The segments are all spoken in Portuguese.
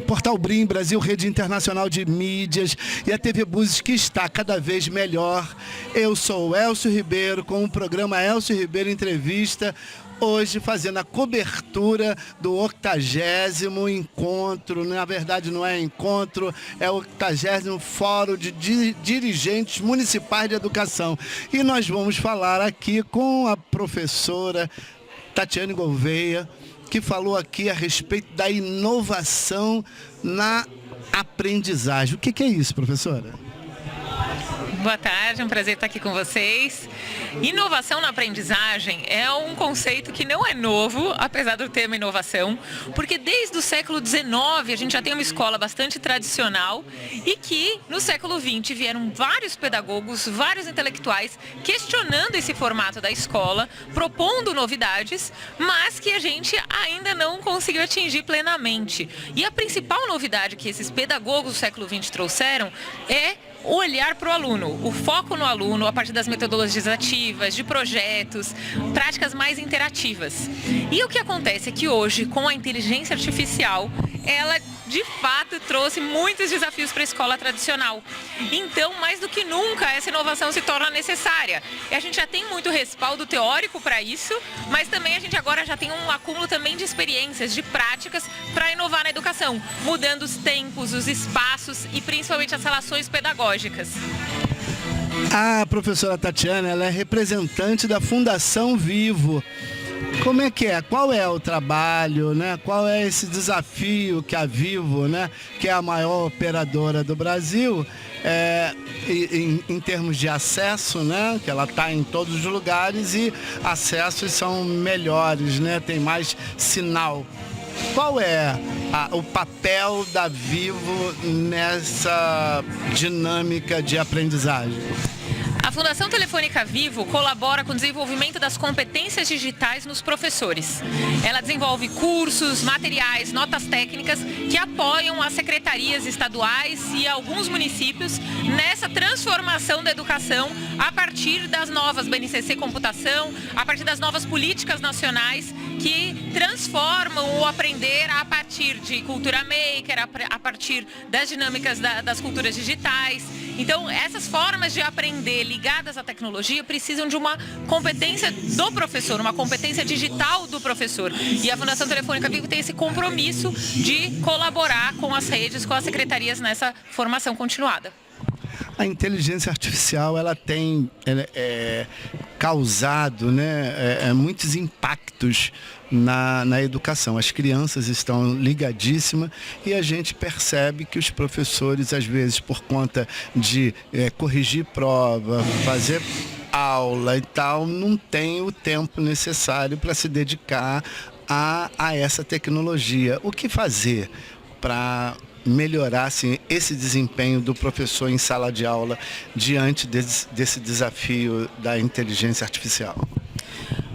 Portal Brim, Brasil, Rede Internacional de Mídias e a TV Búzios, que está cada vez melhor. Eu sou o Elcio Ribeiro, com o programa Elcio Ribeiro Entrevista, hoje fazendo a cobertura do 80º encontro, na verdade não é encontro, é o 80º Fórum de Dirigentes Municipais de Educação. E nós vamos falar aqui com a professora Tatiane Gouveia, que falou aqui a respeito da inovação na aprendizagem. O que é isso, professora? Boa tarde, é um prazer estar aqui com vocês. Inovação na aprendizagem é um conceito que não é novo, apesar do termo inovação, porque desde o século XIX a gente já tem uma escola bastante tradicional e que no século XX vieram vários pedagogos, vários intelectuais questionando esse formato da escola, propondo novidades, mas que a gente ainda não conseguiu atingir plenamente. E a principal novidade que esses pedagogos do século XX trouxeram é olhar para o aluno, o foco no aluno a partir das metodologias ativas, de projetos, práticas mais interativas. E o que acontece é que hoje, com a inteligência artificial, ela de fato trouxe muitos desafios para a escola tradicional. Então, mais do que nunca, essa inovação se torna necessária. E a gente já tem muito respaldo teórico para isso, mas também a gente agora já tem um acúmulo também de experiências, de práticas para inovar na educação, mudando os tempos, os espaços e principalmente as relações pedagógicas. A professora Tatiana, ela é representante da Fundação Vivo. Como é que é? Qual é o trabalho, né? Qual é esse desafio que a Vivo, né, que é a maior operadora do Brasil, em termos de acesso, né, que ela está em todos os lugares e acessos são melhores, né, tem mais sinal. Qual é o papel da Vivo nessa dinâmica de aprendizagem? A Fundação Telefônica Vivo colabora com o desenvolvimento das competências digitais nos professores. Ela desenvolve cursos, materiais, notas técnicas que apoiam as secretarias estaduais e alguns municípios nessa transformação da educação a partir das novas BNCC Computação, a partir das novas políticas nacionais que transformam o aprender a partir de cultura maker, a partir das dinâmicas das culturas digitais. Então, essas formas de aprender ligadas à tecnologia precisam de uma competência do professor, uma competência digital do professor. E a Fundação Telefônica Vivo tem esse compromisso de colaborar com as redes, com as secretarias nessa formação continuada. A inteligência artificial, ela tem causado, né, muitos impactos na educação. As crianças estão ligadíssimas e a gente percebe que os professores, às vezes, por conta de corrigir prova, fazer aula e tal, não tem o tempo necessário para se dedicar a essa tecnologia. O que fazer para melhorar assim, esse desempenho do professor em sala de aula diante desse desafio da inteligência artificial?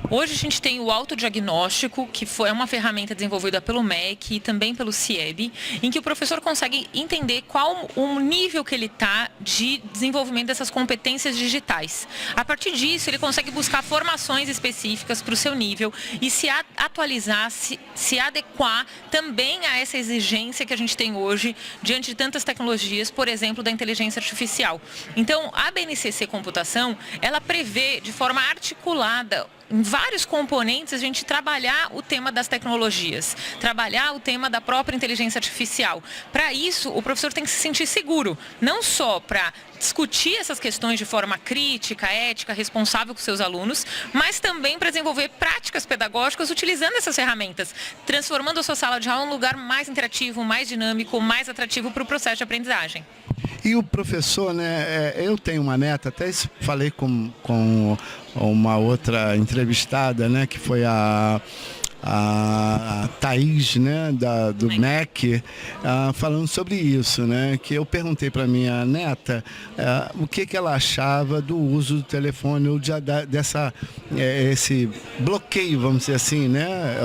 Hoje a gente tem o autodiagnóstico, que é uma ferramenta desenvolvida pelo MEC e também pelo CIEB, em que o professor consegue entender qual o nível que ele está de desenvolvimento dessas competências digitais. A partir disso, ele consegue buscar formações específicas para o seu nível e se atualizar, se adequar também a essa exigência que a gente tem hoje diante de tantas tecnologias, por exemplo, da inteligência artificial. Então, a BNCC Computação, ela prevê de forma articulada em vários componentes a gente trabalhar o tema das tecnologias, trabalhar o tema da própria inteligência artificial. Para isso, o professor tem que se sentir seguro, não só para discutir essas questões de forma crítica, ética, responsável com seus alunos, mas também para desenvolver práticas pedagógicas utilizando essas ferramentas, transformando a sua sala de aula em um lugar mais interativo, mais dinâmico, mais atrativo para o processo de aprendizagem. E o professor, né, eu tenho uma neta, até falei com uma outra entrevistada, né, que foi a Thaís, né, do MEC, falando sobre isso, né, que eu perguntei para minha neta o que ela achava do uso do telefone ou esse bloqueio, vamos dizer assim, né,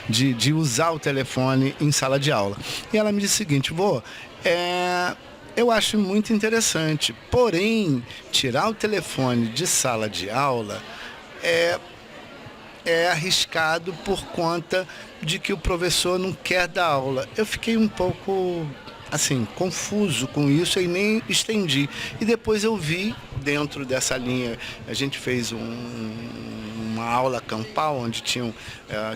de usar o telefone em sala de aula. E ela me disse o seguinte: eu acho muito interessante, porém, tirar o telefone de sala de aula é arriscado por conta de que o professor não quer dar aula. Eu fiquei um pouco assim, confuso com isso e nem estendi. E depois eu vi, dentro dessa linha, a gente fez uma aula campal, onde tinham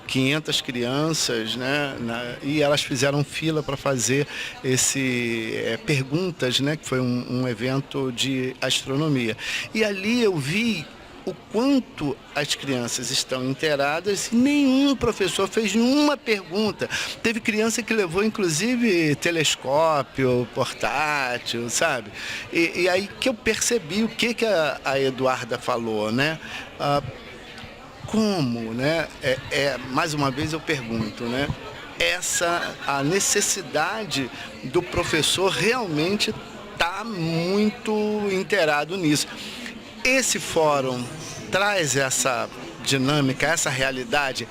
500 crianças, né, e elas fizeram fila para fazer perguntas, né, que foi um evento de astronomia. E ali eu vi o quanto as crianças estão inteiradas e nenhum professor fez nenhuma pergunta. Teve criança que levou, inclusive, telescópio portátil, sabe? E aí que eu percebi o que a Eduarda falou, né? Como, né? Mais uma vez eu pergunto, né? A necessidade do professor realmente está muito inteirado nisso. Esse fórum traz essa dinâmica, essa realidade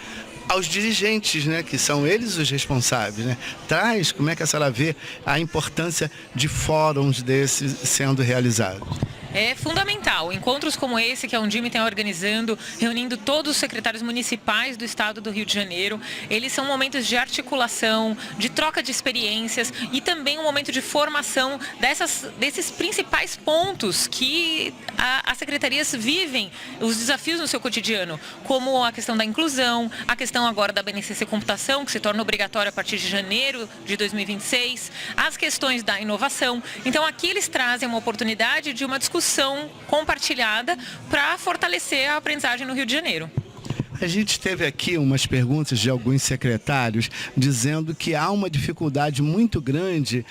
aos dirigentes, né, que são eles os responsáveis, né? Traz, como é que a senhora vê a importância de fóruns desses sendo realizados? É fundamental. Encontros como esse que a Undime está organizando, reunindo todos os secretários municipais do estado do Rio de Janeiro, eles são momentos de articulação, de troca de experiências e também um momento de formação desses principais pontos que as secretarias vivem, os desafios no seu cotidiano, como a questão da inclusão, a questão agora da BNCC Computação, que se torna obrigatória a partir de janeiro de 2026, as questões da inovação. Então aqui eles trazem uma oportunidade de uma discussão compartilhada para fortalecer a aprendizagem no Rio de Janeiro. A gente teve aqui umas perguntas de alguns secretários dizendo que há uma dificuldade muito grande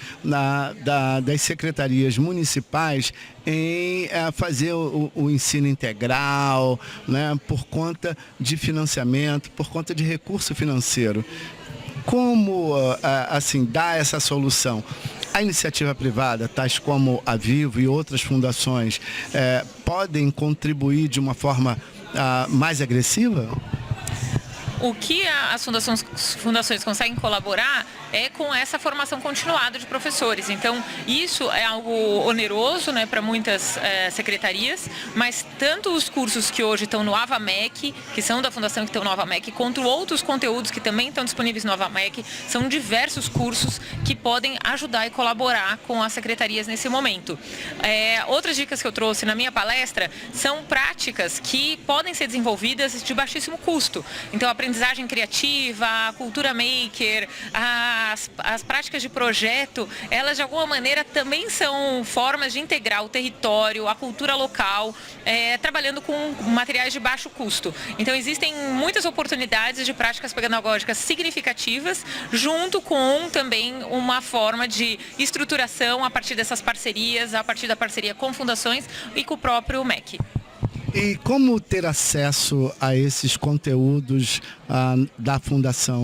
das secretarias municipais em fazer o ensino integral, né, por conta de financiamento, por conta de recurso financeiro. Como assim, dar essa solução? A iniciativa privada, tais como a Vivo e outras fundações, podem contribuir de uma forma mais agressiva? O que as fundações conseguem colaborar é com essa formação continuada de professores. Então, isso é algo oneroso, né, para muitas secretarias, mas tanto os cursos que hoje estão no AvaMec, que são da Fundação que estão no AvaMec, quanto outros conteúdos que também estão disponíveis no AvaMec, são diversos cursos que podem ajudar e colaborar com as secretarias nesse momento. Outras dicas que eu trouxe na minha palestra são práticas que podem ser desenvolvidas de baixíssimo custo. Então, a aprendizagem criativa, a cultura maker, as práticas de projeto, elas de alguma maneira também são formas de integrar o território, a cultura local, trabalhando com materiais de baixo custo. Então existem muitas oportunidades de práticas pedagógicas significativas, junto com também uma forma de estruturação a partir dessas parcerias, a partir da parceria com fundações e com o próprio MEC. E como ter acesso a esses conteúdos da Fundação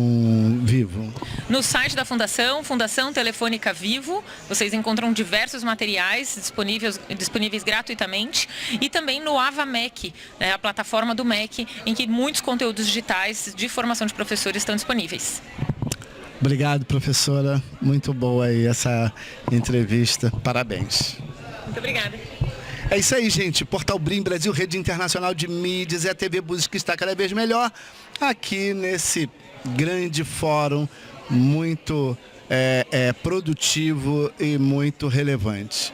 Vivo? No site da Fundação, Fundação Telefônica Vivo, vocês encontram diversos materiais disponíveis gratuitamente, e também no AvaMec, a plataforma do MEC, em que muitos conteúdos digitais de formação de professores estão disponíveis. Obrigado, professora. Muito boa aí essa entrevista. Parabéns. Muito obrigada. É isso aí, gente. Portal Blim Brasil, Rede Internacional de Mídias, e a TV Búzios que está cada vez melhor aqui nesse grande fórum muito produtivo e muito relevante.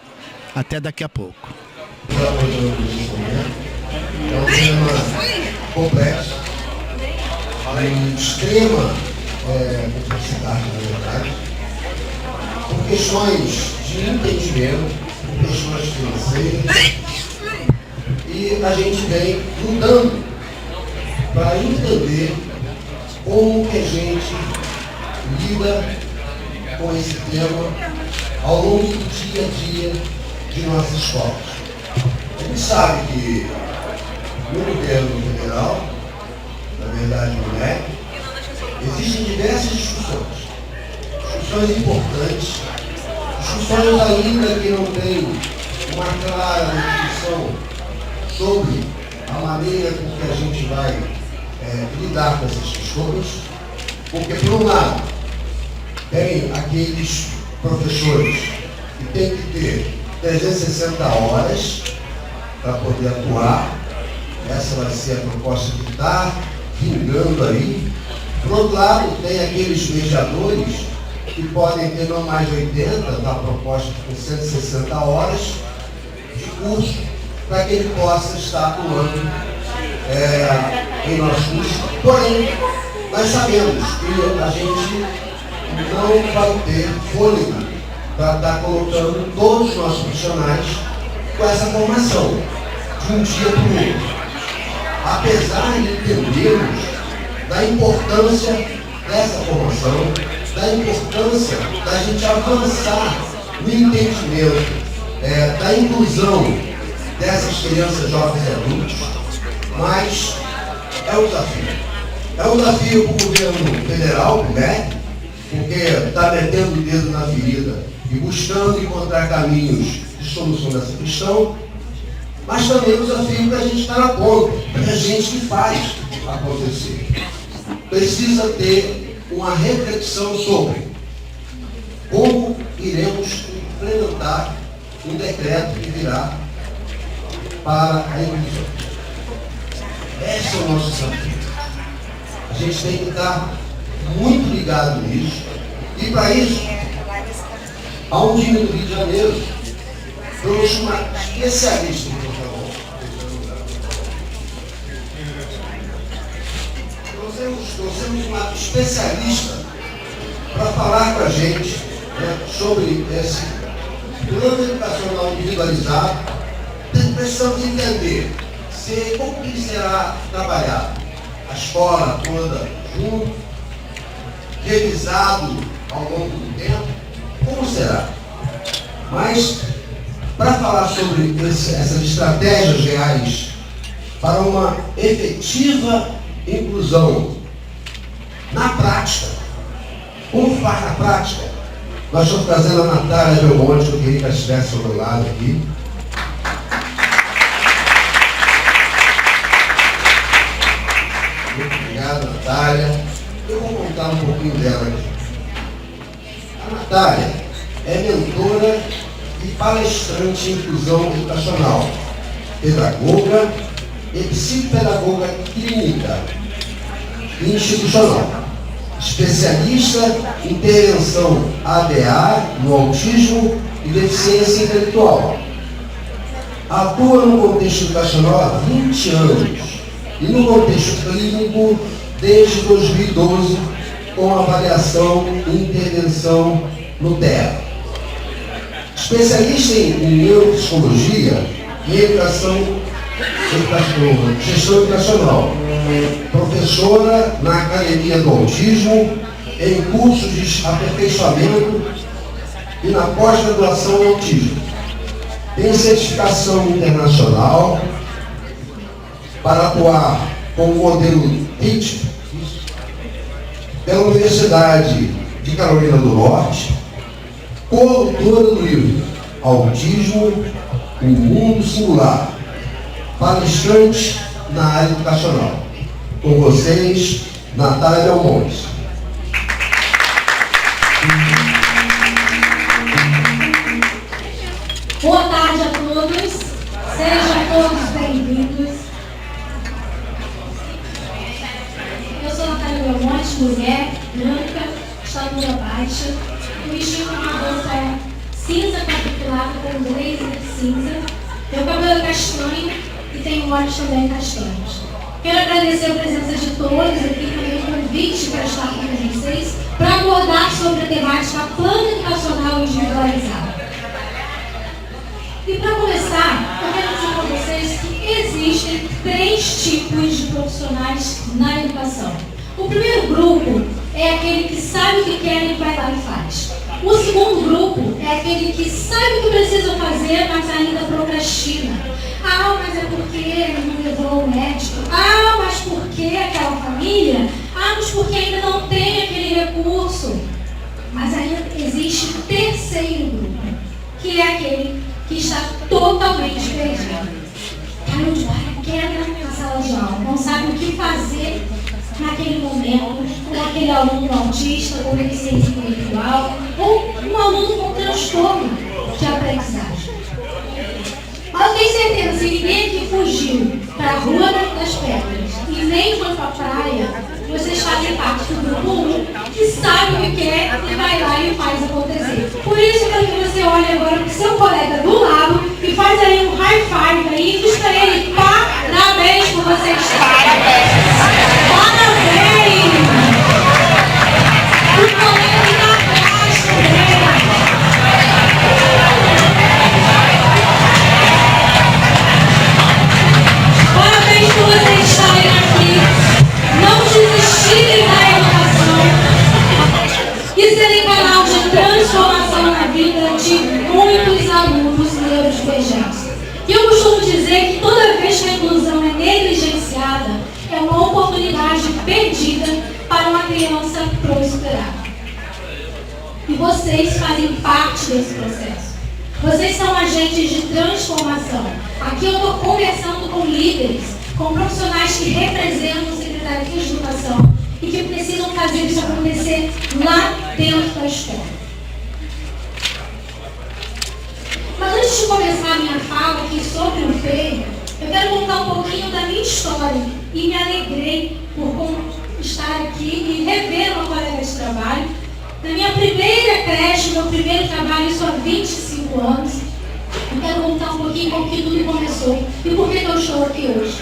Até daqui a pouco. É um tema complexo, de extrema complexidade, na verdade, por questões de entendimento, questões financeiras, e a gente vem lutando para entender como que a gente lida com esse tema ao longo do dia a dia de nossas escolas. A gente sabe que no governo federal, na verdade no MEC, existem diversas discussões importantes, discussões ainda que não têm uma clara definição sobre a maneira com que a gente vai lidar com essas questões, porque, por um lado, tem aqueles professores que têm que ter 360 horas para poder atuar. Essa vai ser a proposta que está vingando aí. Por outro lado, tem aqueles mediadores que podem ter não mais de 80, da proposta com 160 horas de curso, para que ele possa estar atuando em nosso curso. Porém, nós sabemos que a gente não vai ter fôlego para estar colocando todos os nossos profissionais com essa formação, de um dia para o outro. Apesar de entendermos da importância dessa formação, da importância da gente avançar no entendimento da inclusão dessas crianças, jovens e adultos, mas é um desafio. É um desafio para o governo federal, o MEC, porque está metendo o dedo na ferida e buscando encontrar caminhos de solução dessa questão, mas também o desafio para a gente estar na ponta, para a gente que faz acontecer. Precisa ter uma reflexão sobre como iremos implementar um decreto que virá para a inclusão. Esse é o nosso desafio. A gente tem que estar muito ligado nisso. E para isso, há um time do Rio de Janeiro trouxe uma especialista no futebol. Trouxemos uma especialista para falar com a gente, né, sobre esse plano educacional individualizado. Precisamos entender como que será trabalhado. A escola toda junto, revisado ao longo do tempo, como será? Mas, para falar sobre essas estratégias reais para uma efetiva inclusão na prática, como faz na prática, nós estamos trazendo a Natália Belmonte, que eu queria que ela estivesse ao meu lado aqui. Muito obrigado, Natália. Eu vou contar um pouquinho dela aqui. A Natália é mentora e palestrante em inclusão educacional, pedagoga e psicopedagoga clínica e institucional, especialista em intervenção ABA no autismo e deficiência intelectual. Atua no contexto educacional há 20 anos e no contexto clínico desde 2012, com avaliação e intervenção no TEA. Especialista em neuropsicologia e gestão educacional. Professora na Academia do Autismo, em cursos de aperfeiçoamento e na pós-graduação em autismo. Tem certificação internacional para atuar com o modelo TIT pela Universidade de Carolina do Norte, coautora do livro Autismo, o Mundo Singular, palestrante na área educacional. Com vocês, Natália Belmonte. Boa tarde a todos, sejam todos bem-vindos. Eu sou Natália Belmonte, mulher, branca, estatura baixa, vestindo uma roupa cinza quadriculada com blazer cinza, meu cabelo é castanho e tenho olhos também castanhos. Quero agradecer a presença de todos aqui, também o convite para estar com vocês, para abordar sobre a temática plano educacional individualizado. E para começar, eu quero dizer para vocês que existem 3 tipos de profissionais na educação. O primeiro grupo é aquele que sabe o que quer e vai lá e faz. O segundo grupo é aquele que sabe o que precisa fazer, mas ainda procrastina. Ah, mas é porque ele não levou o médico. Ah, mas porque aquela família? Ah, mas porque ainda não tem aquele recurso. Mas ainda existe o terceiro grupo, que é aquele que está totalmente perdido. Caiu de paraquedas na sala de aula, não sabe o que fazer naquele momento, com aquele aluno autista, com deficiência intelectual, ou um aluno com transtorno de aprendizagem. Mas eu tenho certeza, se ninguém aqui fugiu para a Rua das Pedras e e nem foi para a praia, vocês fazem parte do grupo 1, que sabe o que quer e vai lá e faz acontecer. Por isso eu quero que você olhe agora para o seu colega do lado e faz aí um high five aí e diz para ele: parabéns por vocês. Parabéns! O colega que está atrás também. Parabéns por vocês estarem aqui, não desistirem da educação e serem canal de transformação na vida de muitos alunos neurodivergentes. E eu costumo dizer que toda vez que a inclusão é negligenciada, é uma oportunidade perdida para uma criança prosperar. E vocês fazem parte desse processo. Vocês são agentes de transformação. Aqui eu estou conversando com líderes, com profissionais que representam secretarias de educação e que precisam fazer isso acontecer lá dentro da escola. Mas antes de começar a minha fala aqui sobre o FEI, eu quero contar um pouquinho da minha história e me alegrei por estar aqui e rever uma colega de trabalho. Na minha primeira creche, meu primeiro trabalho, isso há 25 anos. Eu quero contar um pouquinho como que tudo começou e por que eu estou aqui hoje.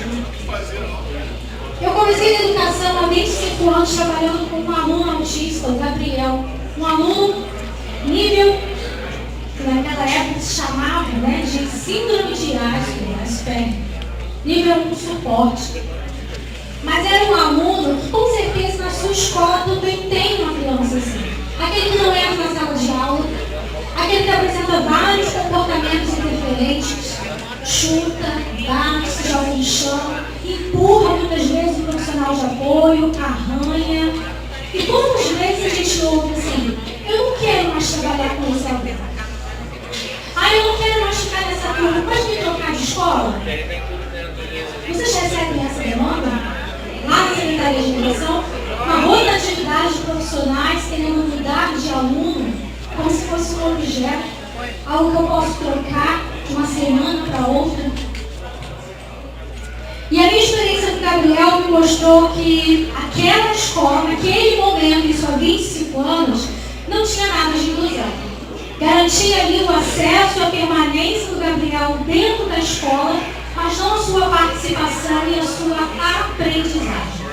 Eu comecei na educação há 25 anos trabalhando com um aluno autista, o Gabriel. Um aluno nível, que naquela época se chamava de síndrome de Asperger, nível 1 suporte. Mas era um aluno que com certeza na sua escola também tem uma criança assim. Aquele que não entra na sala de aula, aquele que apresenta vários comportamentos interferentes, chuta, bate, se joga no chão, empurra muitas vezes o profissional de apoio, arranha. E quantas vezes a gente ouve assim: eu não quero mais trabalhar com esse aluno. Eu não quero mais ficar nessa turma, pode me trocar de escola? Vocês recebem essa demanda? Lá na Secretaria de Educação, uma rotatividade de profissionais querendo mudar de aluno como se fosse um objeto, algo que eu posso trocar de uma semana para outra. E a minha experiência com o Gabriel me mostrou que aquela escola, naquele momento, isso há 25 anos, não tinha nada de inclusão. Garantia ali o acesso e a permanência do Gabriel dentro da escola, mas não a sua participação e a sua aprendizagem.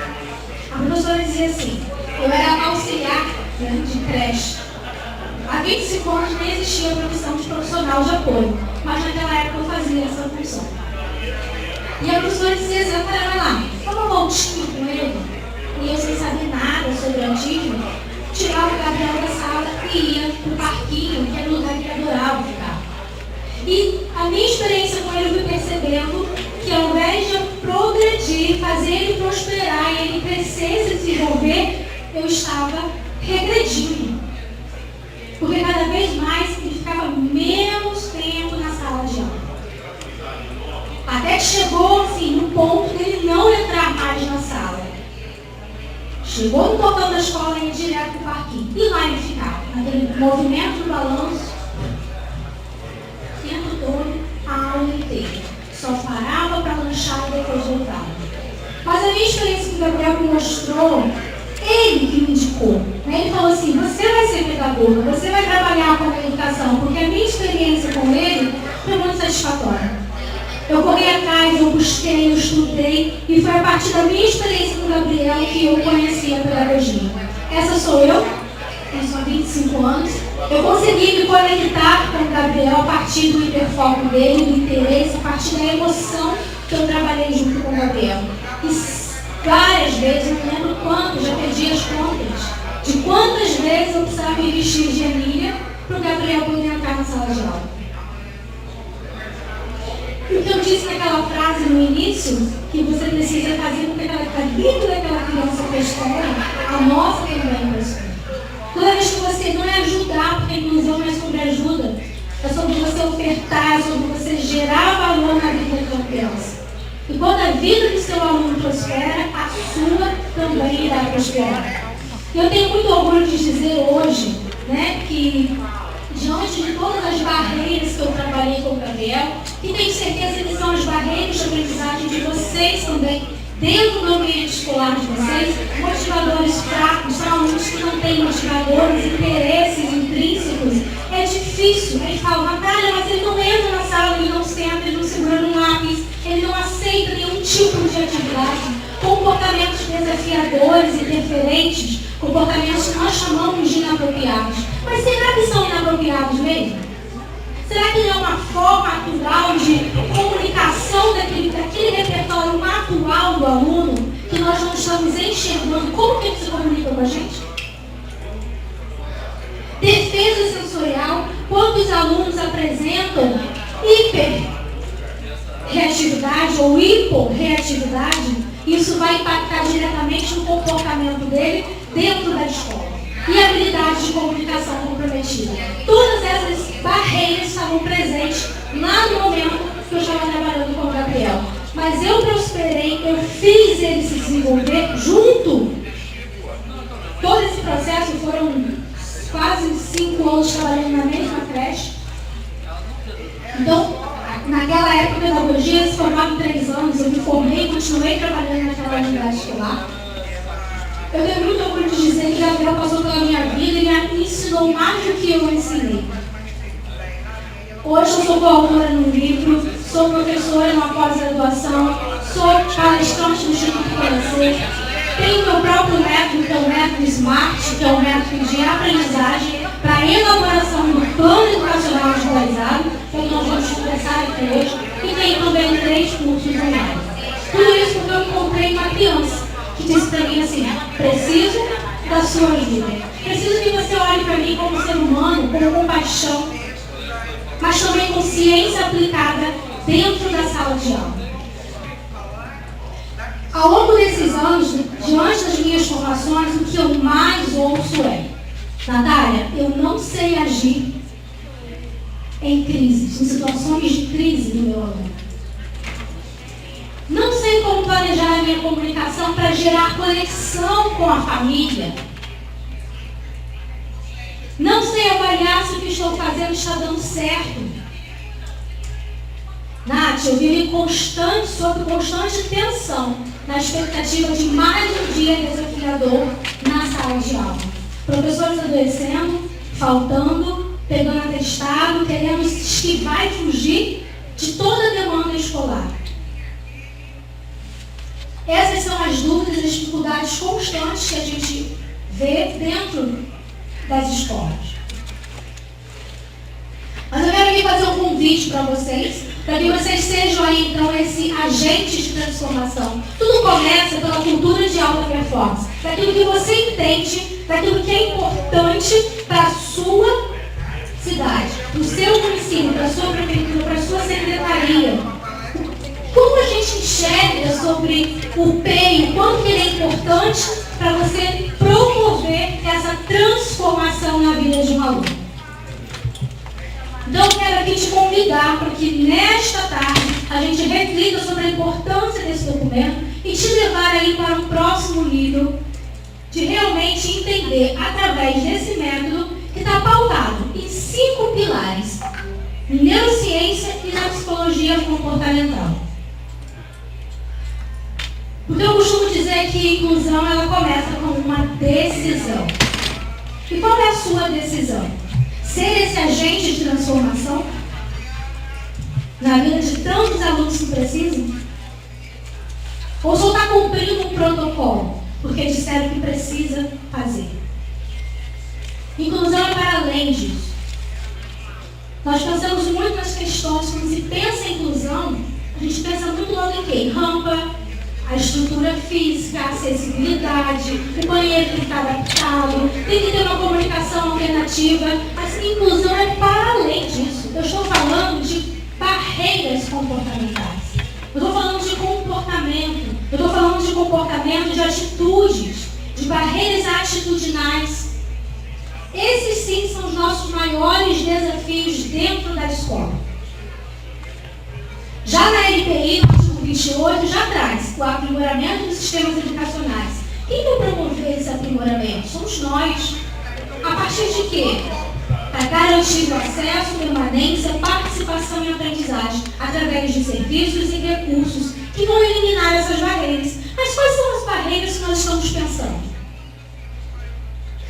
A professora dizia assim: eu era auxiliar de creche. Há 25 anos nem existia a profissão de profissional de apoio, mas naquela época eu fazia essa função. E a professora dizia assim: vai lá, dá uma voltinha com ele. E eu, sem saber nada sobre autismo, tirava o Gabriel da sala e ia para o parquinho, que era o lugar que ele adorava ficar. E a minha experiência com ele, eu fui percebendo que ao invés de eu progredir, fazer ele prosperar e ele crescer e se desenvolver, eu estava regredindo. Porque cada vez mais ele ficava menos tempo na sala de aula. Até que chegou assim, no ponto dele não entrar mais na sala. Chegou no portão da escola e ia direto para o parquinho. E lá ele ficava, naquele movimento do balanço, o tempo todo, a aula inteira. Só parava para lanchar e depois voltava. Mas a minha experiência com o Gabriel me mostrou, ele que me indicou. Ele falou assim: você vai ser pedagoga, você vai trabalhar com a educação, porque a minha experiência com ele foi muito satisfatória. Eu corri atrás, eu busquei, eu estudei, e foi a partir da minha experiência com o Gabriel que eu conheci a pedagogia. Essa sou eu, tenho só 25 anos. Eu consegui me conectar com o Gabriel a partir do hiperfoco dele, do interesse, a partir da emoção que eu trabalhei junto com o Gabriel. E várias vezes, eu não lembro quantas, já perdi as contas, de quantas vezes eu precisava me vestir de Emília para o Gabriel poder entrar na sala de aula. O que eu disse naquela frase no início, que você precisa fazer com que a vida daquela criança prospere, a nossa também prospere. Toda vez que você não é ajudar, porque a inclusão não é sobre ajuda, é sobre você ofertar, é sobre você gerar valor na vida daquela criança. E quando a vida do seu aluno prospera, a sua também irá prosperar. E eu tenho muito orgulho de dizer hoje, que diante de todas as barreiras que eu trabalhei com o Gabriel, e tenho certeza que são as barreiras de aprendizagem de vocês também, dentro do ambiente escolar de vocês, motivadores fracos, são alunos que não têm motivadores, interesses intrínsecos. É difícil, a gente fala, Natália, mas ele não entra na sala, ele não senta, ele não segura no lápis, ele não aceita nenhum tipo de atividade. Comportamentos desafiadores, interferentes, comportamentos que nós chamamos de inapropriados. Mas será que são inapropriados mesmo? Será que não é uma forma natural de comunicação daquele repertório natural do aluno que nós não estamos enxergando? Como que ele se comunica com a gente? Defesa sensorial, quando os alunos apresentam hiperreatividade ou hiporreatividade, isso vai impactar diretamente no comportamento dele dentro da escola. E a habilidade de comunicação comprometida. Todas essas barreiras estavam presentes lá no momento que eu estava trabalhando com o Gabriel. Mas eu prosperei, eu fiz ele se desenvolver junto. Todo esse processo foram quase 5 anos trabalhando na mesma creche. Então, naquela época, a pedagogia se formava em 3 anos, eu me formei e continuei trabalhando naquela unidade escolar. Eu tenho muito orgulho de dizer que Gabriel passou pela minha vida e me ensinou mais do que eu ensinei. Hoje eu sou coautora num livro, sou professora numa pós-graduação, sou palestrante do Instituto Conhecer, tenho meu próprio método, que é o método SMART, que é o método de aprendizagem para a elaboração do plano educacional atualizado, que nós vamos conversar aqui hoje, e tenho também 3 cursos online. Tudo isso porque eu encontrei uma criança que disse para mim assim, preciso da sua ajuda. Preciso que você olhe para mim como ser humano, com compaixão, mas também com ciência aplicada dentro da sala de aula. Ao longo desses anos, diante das minhas formações, o que eu mais ouço é, Natália, eu não sei agir em crises, em situações de crise do meu aluno. Não sei como planejar a minha comunicação para gerar conexão com a família. Não sei avaliar se o que estou fazendo está dando certo. Nath, eu vivo sob constante tensão, na expectativa de mais um dia desafiador na sala de aula. Professores adoecendo, faltando, pegando atestado, querendo esquivar e fugir de toda a demanda escolar. Essas são as dúvidas e as dificuldades constantes que a gente vê dentro das escolas. Mas eu quero aqui fazer um convite para vocês, para que vocês sejam aí, então, esse agente de transformação. Tudo começa pela cultura de alta performance, daquilo que você entende, daquilo que é importante para a sua cidade, para o seu município, para a sua prefeitura, para a sua secretaria. Como a gente enxerga sobre o PEI, o quanto que ele é importante para você promover essa transformação na vida de um aluno. Então, eu quero aqui te convidar para que nesta tarde a gente reflita sobre a importância desse documento e te levar aí para um próximo nível de realmente entender, através desse método, que está pautado em 5 pilares, em neurociência e na psicologia comportamental. Porque eu costumo dizer que a inclusão ela começa com uma decisão. E qual é a sua decisão? Ser esse agente de transformação na vida de tantos alunos que precisam? Ou só está cumprindo um protocolo, porque disseram que precisa fazer? Inclusão é para além disso. Nós pensamos muito nas questões, quando se pensa em inclusão, a gente pensa muito logo em quê? Rampa, a estrutura física, a acessibilidade, o banheiro tem que estar adaptado, tem que ter uma comunicação alternativa. Mas inclusão é para além disso. Eu estou falando de barreiras comportamentais. Eu estou falando de comportamento. Eu estou falando de comportamento, de atitudes, de barreiras atitudinais. Esses sim são os nossos maiores desafios dentro da escola. Já na LPI, no artigo 28, já traz o aprimoramento dos sistemas educacionais. Quem vai promover esse aprimoramento? Somos nós. A partir de quê? Para garantir o acesso, permanência, participação e aprendizagem, através de serviços e recursos que vão eliminar essas barreiras. Mas quais são as barreiras que nós estamos pensando?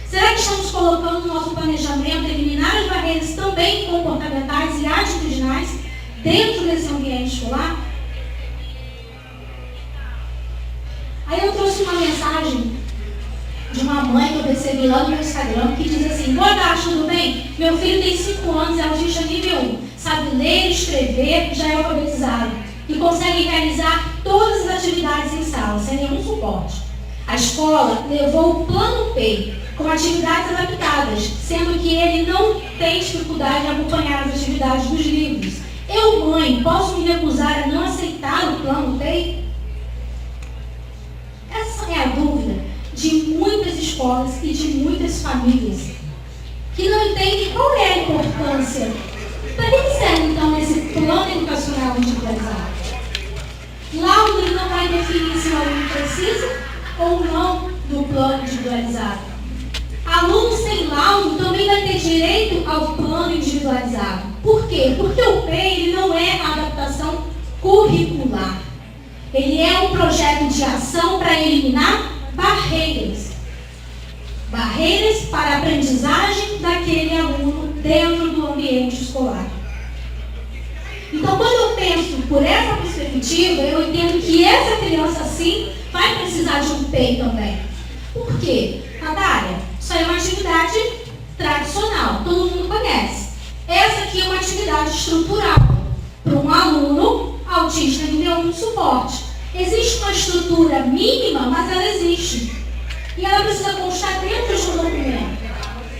Será que estamos colocando no nosso planejamento eliminar as barreiras também comportamentais e atitudinais dentro desse ambiente escolar? Aí eu trouxe uma mensagem de uma mãe que eu recebi lá no meu Instagram, que diz assim: boa tarde, tudo bem? Meu filho tem 5 anos, é autista nível 1, sabe ler, escrever, já é alfabetizado e consegue realizar todas as atividades em sala, sem nenhum suporte. A escola levou o plano P, com atividades adaptadas, sendo que ele não tem dificuldade em acompanhar as atividades dos livros. Eu, mãe, posso me recusar a não aceitar o plano P? Essa é a dúvida de muitas escolas e de muitas famílias que não entendem qual é a importância. Para que serve, então, esse plano educacional individualizado? Laudo ele não vai definir se o aluno precisa ou não do plano individualizado. Aluno sem laudo também vai ter direito ao plano individualizado. Por quê? Porque o PEI ele não é a adaptação curricular. Ele é um projeto de ação para eliminar barreiras. Barreiras para a aprendizagem daquele aluno dentro do ambiente escolar. Então, quando eu penso por essa perspectiva, eu entendo que essa criança, sim, vai precisar de um PEI também. Por quê? Natália, isso aí é uma atividade tradicional, todo mundo conhece. Essa aqui é uma atividade estrutural para um aluno autista nível 1 de suporte. Existe uma estrutura mínima, mas ela existe. E ela precisa constar dentro de um documento,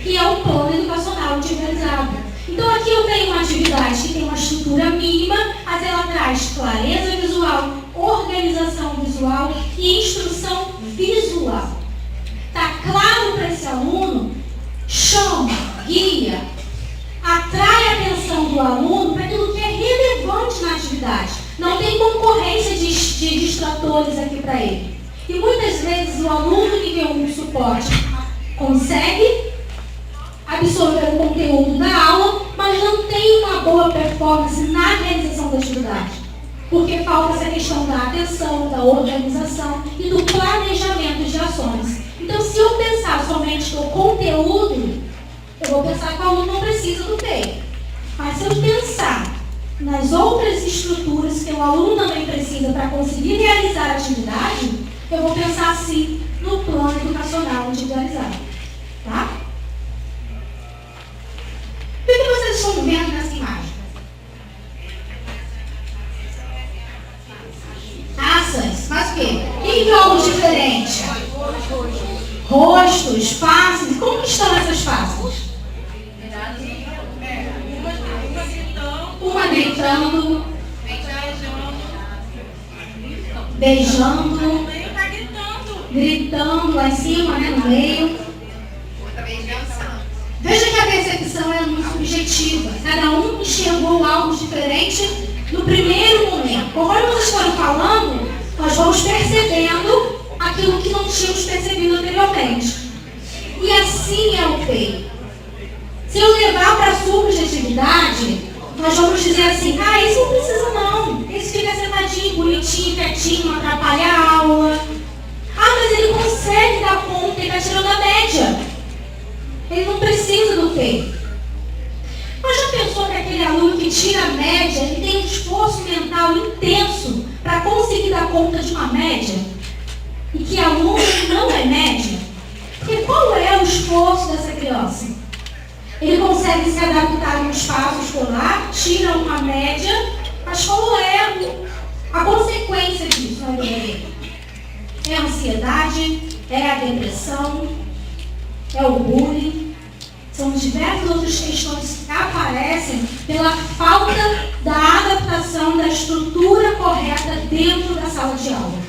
que é o plano educacional individualizado. Então aqui eu tenho uma atividade que tem uma estrutura mínima, mas ela traz clareza visual, organização visual e instrução visual. Está claro para esse aluno? Chama, guia, atrai a atenção do aluno para aquilo que é relevante na atividade. Não tem concorrência de distratores aqui para ele. E muitas vezes o aluno nível 1 de suporte consegue absorver o conteúdo da aula, mas não tem uma boa performance na realização da atividade. Porque falta essa questão da atenção, da organização e do planejamento de ações. Então, se eu pensar somente no conteúdo, eu vou pensar que o aluno não precisa do PEI. Mas se eu pensar nas outras estruturas que o aluno também precisa para conseguir realizar a atividade, eu vou pensar assim no plano educacional individualizado. Tá? O que vocês estão vendo nessa imagem? Ações. Mas o quê? Que algo diferente? Rostos, faces. Como que estão essas faces? Uma gritando, beijando, gritando lá em cima, né, no meio. Veja que a percepção é muito subjetiva. Cada um enxergou algo diferente no primeiro momento. Conforme vocês foram falando, nós vamos percebendo aquilo que não tínhamos percebido anteriormente. E assim é o PEI. Se eu levar para a subjetividade, nós vamos dizer assim: ah, esse não precisa não. Esse fica sentadinho, bonitinho, quietinho, não atrapalha a aula. Ah, mas ele consegue dar conta, ele está tirando a média. Ele não precisa do PEI. Mas já pensou que aquele aluno que tira a média, ele tem um esforço mental intenso para conseguir dar conta de uma média? E que aluno não é média? Porque qual é o esforço dessa criança? Ele consegue se adaptar no espaço escolar, tira uma média, mas qual é a consequência disso na vida dele? É a ansiedade? É a depressão? É o bullying? São diversas outras questões que aparecem pela falta da adaptação da estrutura correta dentro da sala de aula.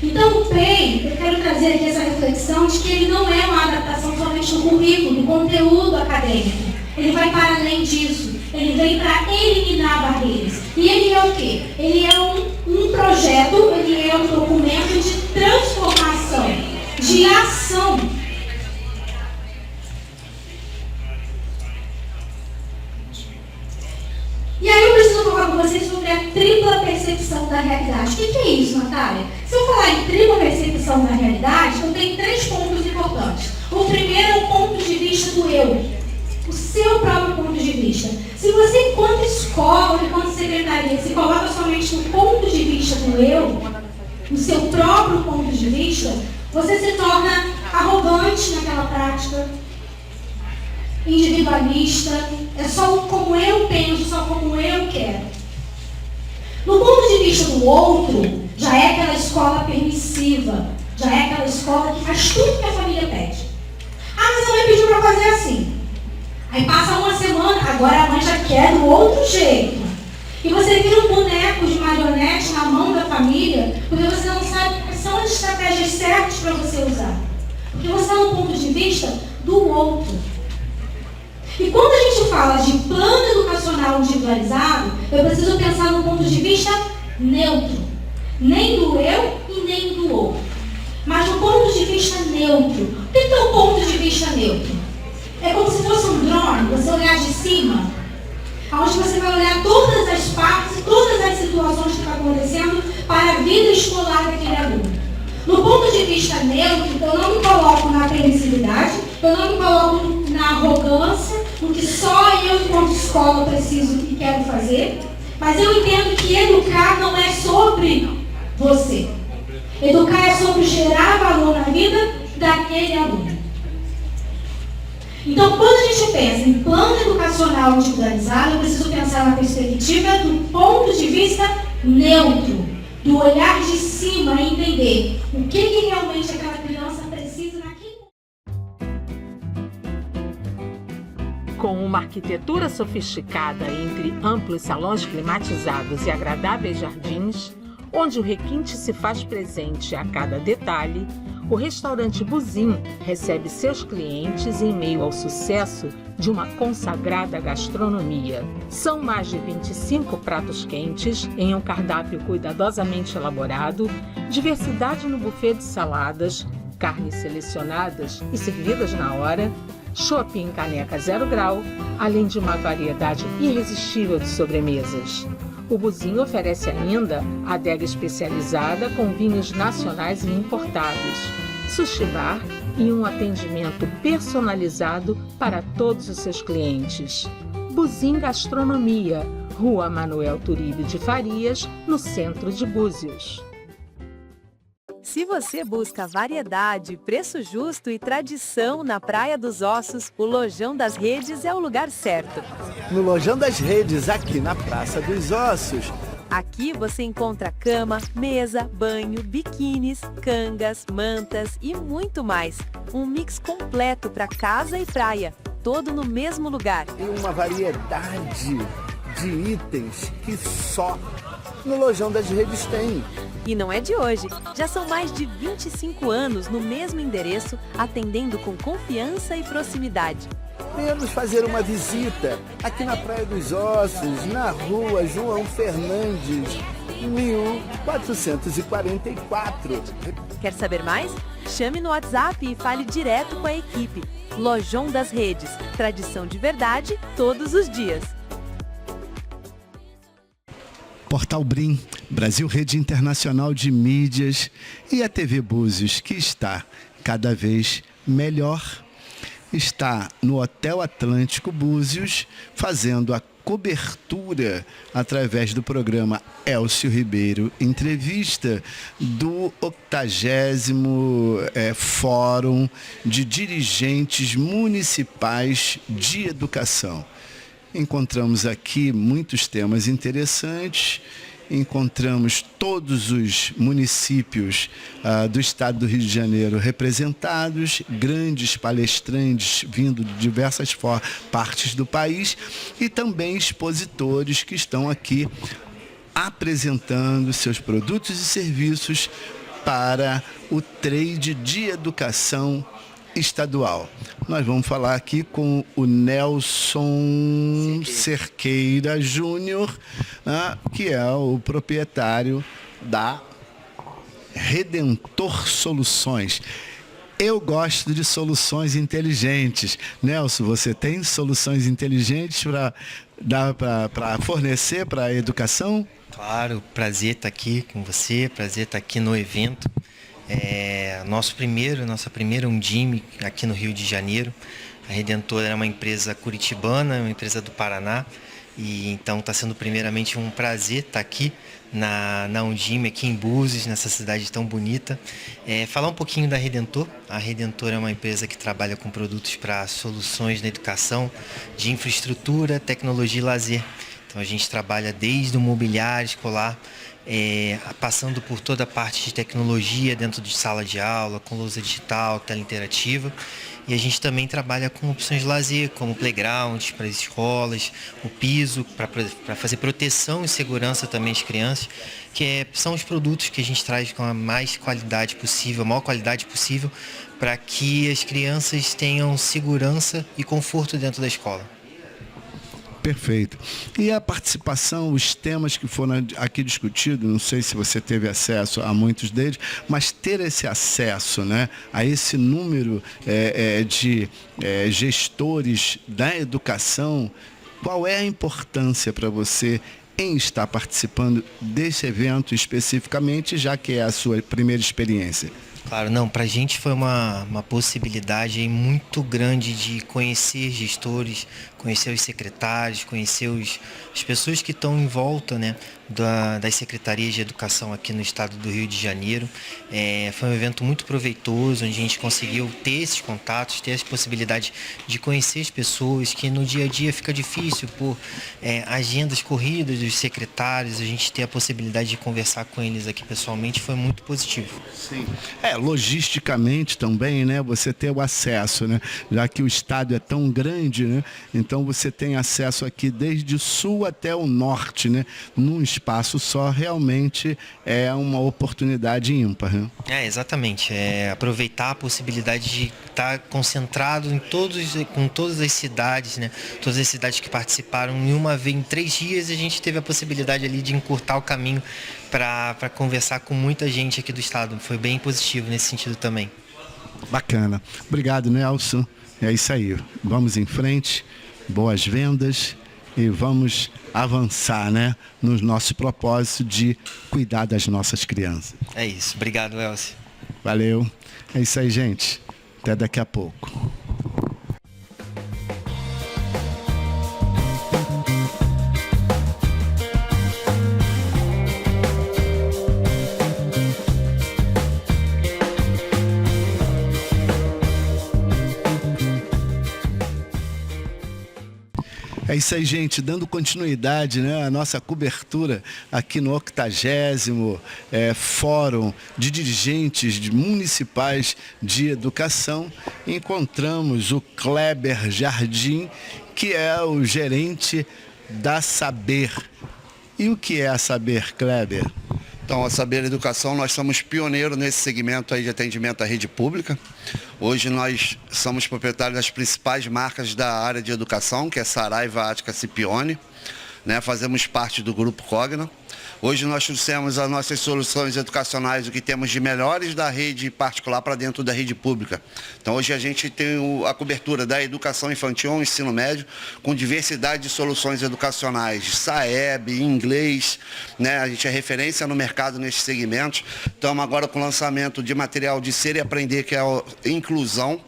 Então o PEI, eu quero trazer aqui essa reflexão de que ele não é uma adaptação somente do currículo, do conteúdo acadêmico. Ele vai para além disso. Ele vem para eliminar barreiras. E ele é o quê? Ele é um projeto, ele é um documento de transformação, de ação. E aí eu preciso falar com vocês sobre a tripla percepção da realidade. O que é isso, Natália? Se eu falar em tripla percepção da realidade, eu tenho 3 pontos importantes. O primeiro é o ponto de vista do eu, o seu próprio ponto de vista. Se você, enquanto escola, enquanto secretaria, se coloca somente no ponto de vista do eu, no seu próprio ponto de vista, você se torna arrogante naquela prática, individualista, é só como eu penso, só como eu quero. No ponto de vista do outro, já é aquela escola permissiva, já é aquela escola que faz tudo que a família pede. Ah, mas a mãe pediu para fazer assim. Aí passa uma semana, agora a mãe já quer do outro jeito. E você vira um boneco de marionete na mão da família, porque você não sabe quais são as estratégias certas para você usar. Porque você está no ponto de vista do outro. E quando a gente fala de plano educacional individualizado, eu preciso pensar no ponto de vista neutro. Nem do eu e nem do outro. Mas no ponto de vista neutro. O que é o ponto de vista neutro? É como se fosse um drone, você olhar de cima, onde você vai olhar todas as partes, todas as situações que estão acontecendo para a vida escolar daquele aluno. No ponto de vista neutro, eu não me coloco na permissividade, eu não me coloco na arrogância, no que só eu, enquanto escola, preciso e quero fazer, mas eu entendo que educar não é sobre você. Educar é sobre gerar valor na vida daquele aluno. Então, quando a gente pensa em plano educacional individualizado, eu preciso pensar na perspectiva do ponto de vista neutro, do olhar de cima e entender o que realmente aquela criança precisa naquele momento. Com uma arquitetura sofisticada entre amplos salões climatizados e agradáveis jardins, onde o requinte se faz presente a cada detalhe, o restaurante Buzim recebe seus clientes em meio ao sucesso de uma consagrada gastronomia. São mais de 25 pratos quentes em um cardápio cuidadosamente elaborado, diversidade no buffet de saladas, carnes selecionadas e servidas na hora, chopp em caneca 0 grau, além de uma variedade irresistível de sobremesas. O Buzim oferece ainda adega especializada com vinhos nacionais e importados, sushi bar e um atendimento personalizado para todos os seus clientes. Buzim Gastronomia, Rua Manuel Turíbio de Farias, no centro de Búzios. Se você busca variedade, preço justo e tradição na Praia dos Ossos, o Lojão das Redes é o lugar certo. No Lojão das Redes, aqui na Praça dos Ossos. Aqui você encontra cama, mesa, banho, biquínis, cangas, mantas e muito mais. Um mix completo para casa e praia, todo no mesmo lugar. E uma variedade de itens que só no Lojão das Redes tem. E não é de hoje, já são mais de 25 anos no mesmo endereço, atendendo com confiança e proximidade. Venha nos fazer uma visita aqui na Praia dos Ossos, na Rua João Fernandes, 1444. Quer saber mais? Chame no WhatsApp e fale direto com a equipe. Lojão das Redes, tradição de verdade todos os dias. Portal Brim, Brasil Rede Internacional de Mídias e a TV Búzios, que está cada vez melhor, está no Hotel Atlântico Búzios, fazendo a cobertura através do programa Elcio Ribeiro Entrevista do 80º Fórum de Dirigentes Municipais de Educação. Encontramos aqui muitos temas interessantes, encontramos todos os municípios do estado do Rio de Janeiro representados, grandes palestrantes vindo de diversas partes do país e também expositores que estão aqui apresentando seus produtos e serviços para o trade de educação estadual. Nós vamos falar aqui com o Nelson Cerqueira Júnior, que é o proprietário da Redentor Soluções. Eu gosto de soluções inteligentes. Nelson, você tem soluções inteligentes para fornecer para a educação? Claro, prazer estar aqui com você, prazer estar aqui no evento. Nossa primeira Undime aqui no Rio de Janeiro. A Redentor é uma empresa curitibana, uma empresa do Paraná. E então está sendo primeiramente um prazer estar aqui na Undime, aqui em Búzios, nessa cidade tão bonita. Falar um pouquinho da Redentor. A Redentor é uma empresa que trabalha com produtos para soluções na educação, de infraestrutura, tecnologia e lazer. Então a gente trabalha desde o mobiliário escolar, passando por toda a parte de tecnologia dentro de sala de aula, com lousa digital, tela interativa. E a gente também trabalha com opções de lazer, como playgrounds para as escolas, o piso, para fazer proteção e segurança também às crianças, que são os produtos que a gente traz com a mais qualidade possível, a maior qualidade possível, para que as crianças tenham segurança e conforto dentro da escola. Perfeito. E a participação, os temas que foram aqui discutidos, não sei se você teve acesso a muitos deles, mas ter esse acesso, né, a esse número de gestores da educação, qual é a importância para você em estar participando desse evento especificamente, já que é a sua primeira experiência? Claro, não, para a gente foi uma possibilidade muito grande de conhecer gestores, conhecer os secretários, conhecer as pessoas que estão em volta, né, das secretarias de educação aqui no estado do Rio de Janeiro. Foi um evento muito proveitoso, onde a gente conseguiu ter esses contatos, ter as possibilidades de conhecer as pessoas, que no dia a dia fica difícil por agendas corridas dos secretários, a gente ter a possibilidade de conversar com eles aqui pessoalmente foi muito positivo. Sim. Logisticamente também, né, você ter o acesso, né, já que o estado é tão grande, né, então você tem acesso aqui desde o sul até o norte, né, num espaço só, realmente é uma oportunidade ímpar, né? Exatamente. Aproveitar a possibilidade de estar concentrado com todas as cidades, né, todas as cidades que participaram em 3 dias, a gente teve a possibilidade ali de encurtar o caminho para conversar com muita gente aqui do estado. Foi bem positivo nesse sentido também. Bacana. Obrigado, Nelson. É isso aí. Vamos em frente, boas vendas e vamos avançar, né, no nosso propósito de cuidar das nossas crianças. É isso. Obrigado, Elcio. Valeu. É isso aí, gente. Até daqui a pouco. É isso aí, gente, dando continuidade, né, à nossa cobertura aqui no 80º Fórum de Dirigentes Municipais de Educação. Encontramos o Kleber Jardim, que é o gerente da Saber. E o que é a Saber, Kleber? Então, a Saber Educação, nós somos pioneiros nesse segmento aí de atendimento à rede pública. Hoje nós somos proprietários das principais marcas da área de educação, que é Saraiva, Ática, Cipione, né? Fazemos parte do Grupo Cogna. Hoje nós trouxemos as nossas soluções educacionais, o que temos de melhores da rede particular para dentro da rede pública. Então hoje a gente tem a cobertura da educação infantil ao ensino médio, com diversidade de soluções educacionais, SAEB, inglês, né? A gente é referência no mercado nesses segmentos. Estamos agora com o lançamento de material de Ser e Aprender, que é a inclusão.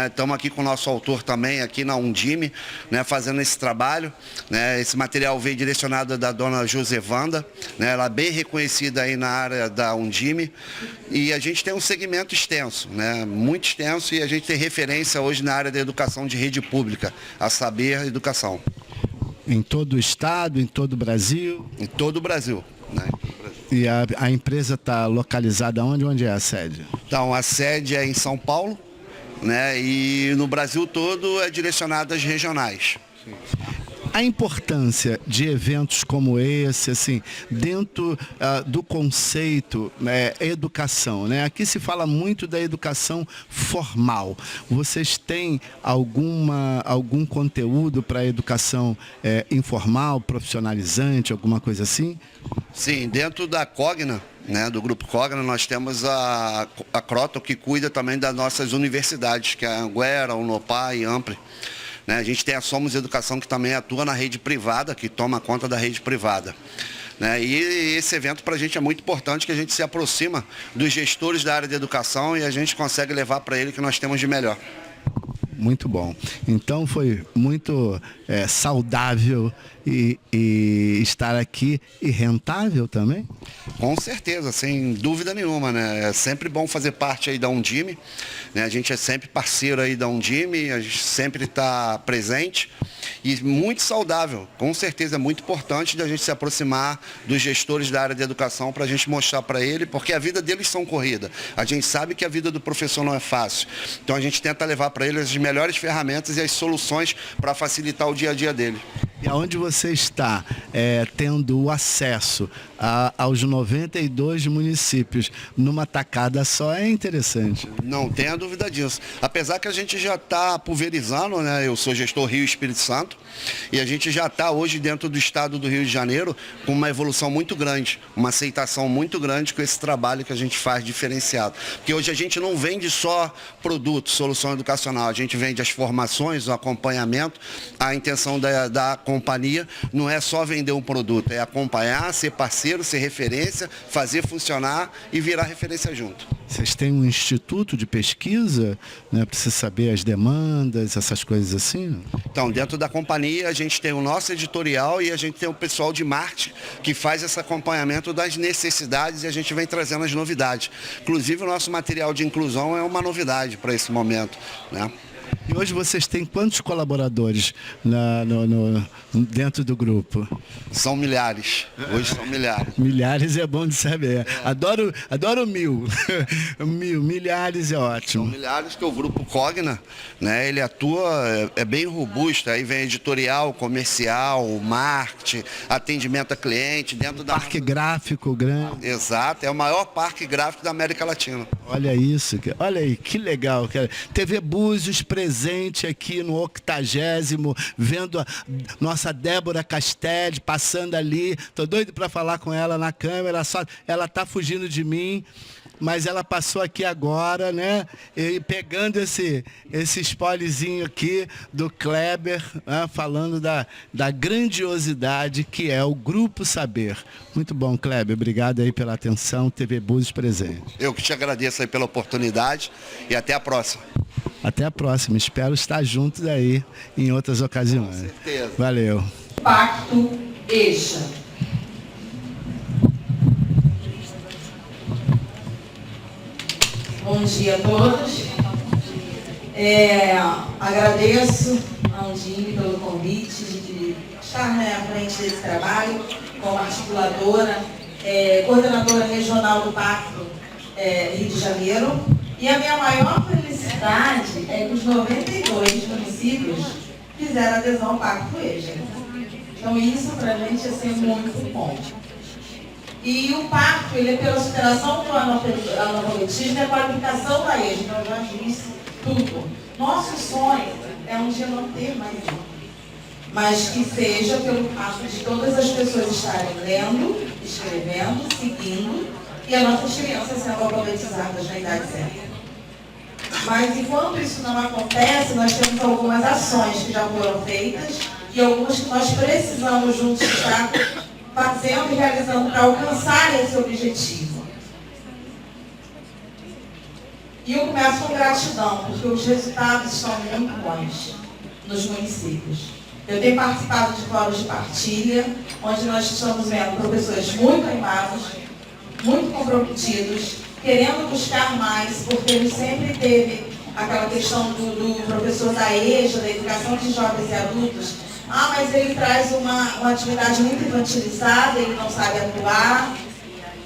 Estamos aqui com o nosso autor também, aqui na Undime, né, fazendo esse trabalho. Né, esse material veio direcionado da dona Josevanda, né, ela é bem reconhecida aí na área da Undime. E a gente tem um segmento extenso, né, muito extenso, e a gente tem referência hoje na área da educação de rede pública, a Saber Educação. Em todo o estado, em todo o Brasil? Em todo o Brasil. Né? E a empresa está localizada onde? Onde é a sede? Então, a sede é em São Paulo, né? E no Brasil todo é direcionado às regionais. Sim. A importância de eventos como esse, assim, dentro do conceito educação, né? Aqui se fala muito da educação formal. Vocês têm algum conteúdo para a educação informal, profissionalizante, alguma coisa assim? Sim, dentro da Cogna, né, do Grupo Cogna, nós temos a Croton, que cuida também das nossas universidades, que é a Anguera, a Unopar e Ampli. Né? A gente tem a Somos Educação, que também atua na rede privada, que toma conta da rede privada. Né? E esse evento para a gente é muito importante, que a gente se aproxima dos gestores da área de educação e a gente consegue levar para ele o que nós temos de melhor. Muito bom. Então foi muito saudável e estar aqui e rentável também? Com certeza, sem dúvida nenhuma, né? É sempre bom fazer parte aí da Undime, né? A gente é sempre parceiro aí da Undime, a gente sempre está presente e muito saudável. Com certeza é muito importante de a gente se aproximar dos gestores da área de educação para a gente mostrar para ele, porque a vida deles são corrida. A gente sabe que a vida do professor não é fácil. Então a gente tenta levar para eles as melhores ferramentas e as soluções para facilitar o dia a dia dele. E aonde você está tendo o acesso aos 92 municípios numa tacada só é interessante. Não tenha dúvida disso. Apesar que a gente já está pulverizando, né? Eu sou gestor Rio e Espírito Santo e a gente já está hoje dentro do estado do Rio de Janeiro com uma evolução muito grande, uma aceitação muito grande com esse trabalho que a gente faz diferenciado. Porque hoje a gente não vende só produto, solução educacional, a gente vende as formações, o acompanhamento, a intenção da companhia não é só vender um produto, é acompanhar, ser parceiro, ser referência, fazer funcionar e virar referência junto. Vocês têm um instituto de pesquisa, né, para você saber as demandas, essas coisas assim? Então, dentro da companhia, a gente tem o nosso editorial e a gente tem o pessoal de marketing que faz esse acompanhamento das necessidades e a gente vem trazendo as novidades. Inclusive, o nosso material de inclusão é uma novidade para esse momento, né? E hoje vocês têm quantos colaboradores dentro do grupo? São milhares. Hoje são milhares. Milhares é bom de saber. Adoro 1000. Milhares é ótimo. São milhares que o Grupo Cogna, né, ele atua, é bem robusto. Aí vem editorial, comercial, marketing, atendimento a cliente. Dentro da parque gráfico grande. Exato, é o maior parque gráfico da América Latina. Olha isso, olha aí, que legal. TV Búzios presente aqui no 80º, vendo a nossa Débora Castelli passando ali. Tô doido para falar com ela na câmera, só ela tá fugindo de mim, mas ela passou aqui agora, né? E pegando esse spoilerzinho aqui do Kleber, né? Falando da grandiosidade que é o Grupo Saber. Muito bom, Kleber. Obrigado aí pela atenção. TV Búzios presente. Eu que te agradeço aí pela oportunidade e até a próxima. Até a próxima. Espero estar juntos aí em outras ocasiões. Com certeza. Valeu. Pacto EJA. Bom dia a todos. Agradeço a Undime pelo convite de estar à frente desse trabalho como articuladora, coordenadora regional do Pacto Rio de Janeiro. E a minha maior felicidade é que os 92 municípios fizeram adesão ao Pacto EJA. Então isso para a gente é sempre muito bom. E o pacto, ele é pela superação do analfabetismo e a qualificação da EJA. Então eu já disse tudo. Nosso sonho é um dia não ter mais isso, mas que seja pelo fato de todas as pessoas estarem lendo, escrevendo, seguindo e as nossas crianças sendo alfabetizadas na idade certa. Mas enquanto isso não acontece, nós temos algumas ações que já foram feitas e algumas que nós precisamos juntos estar fazendo e realizando para alcançar esse objetivo. E eu começo com gratidão, porque os resultados estão muito bons nos municípios. Eu tenho participado de fóruns de partilha, onde nós estamos vendo professores muito animados, muito comprometidos, querendo buscar mais, porque ele sempre teve aquela questão do professor da EJA, da educação de jovens e adultos. Mas ele traz uma atividade muito infantilizada, ele não sabe atuar.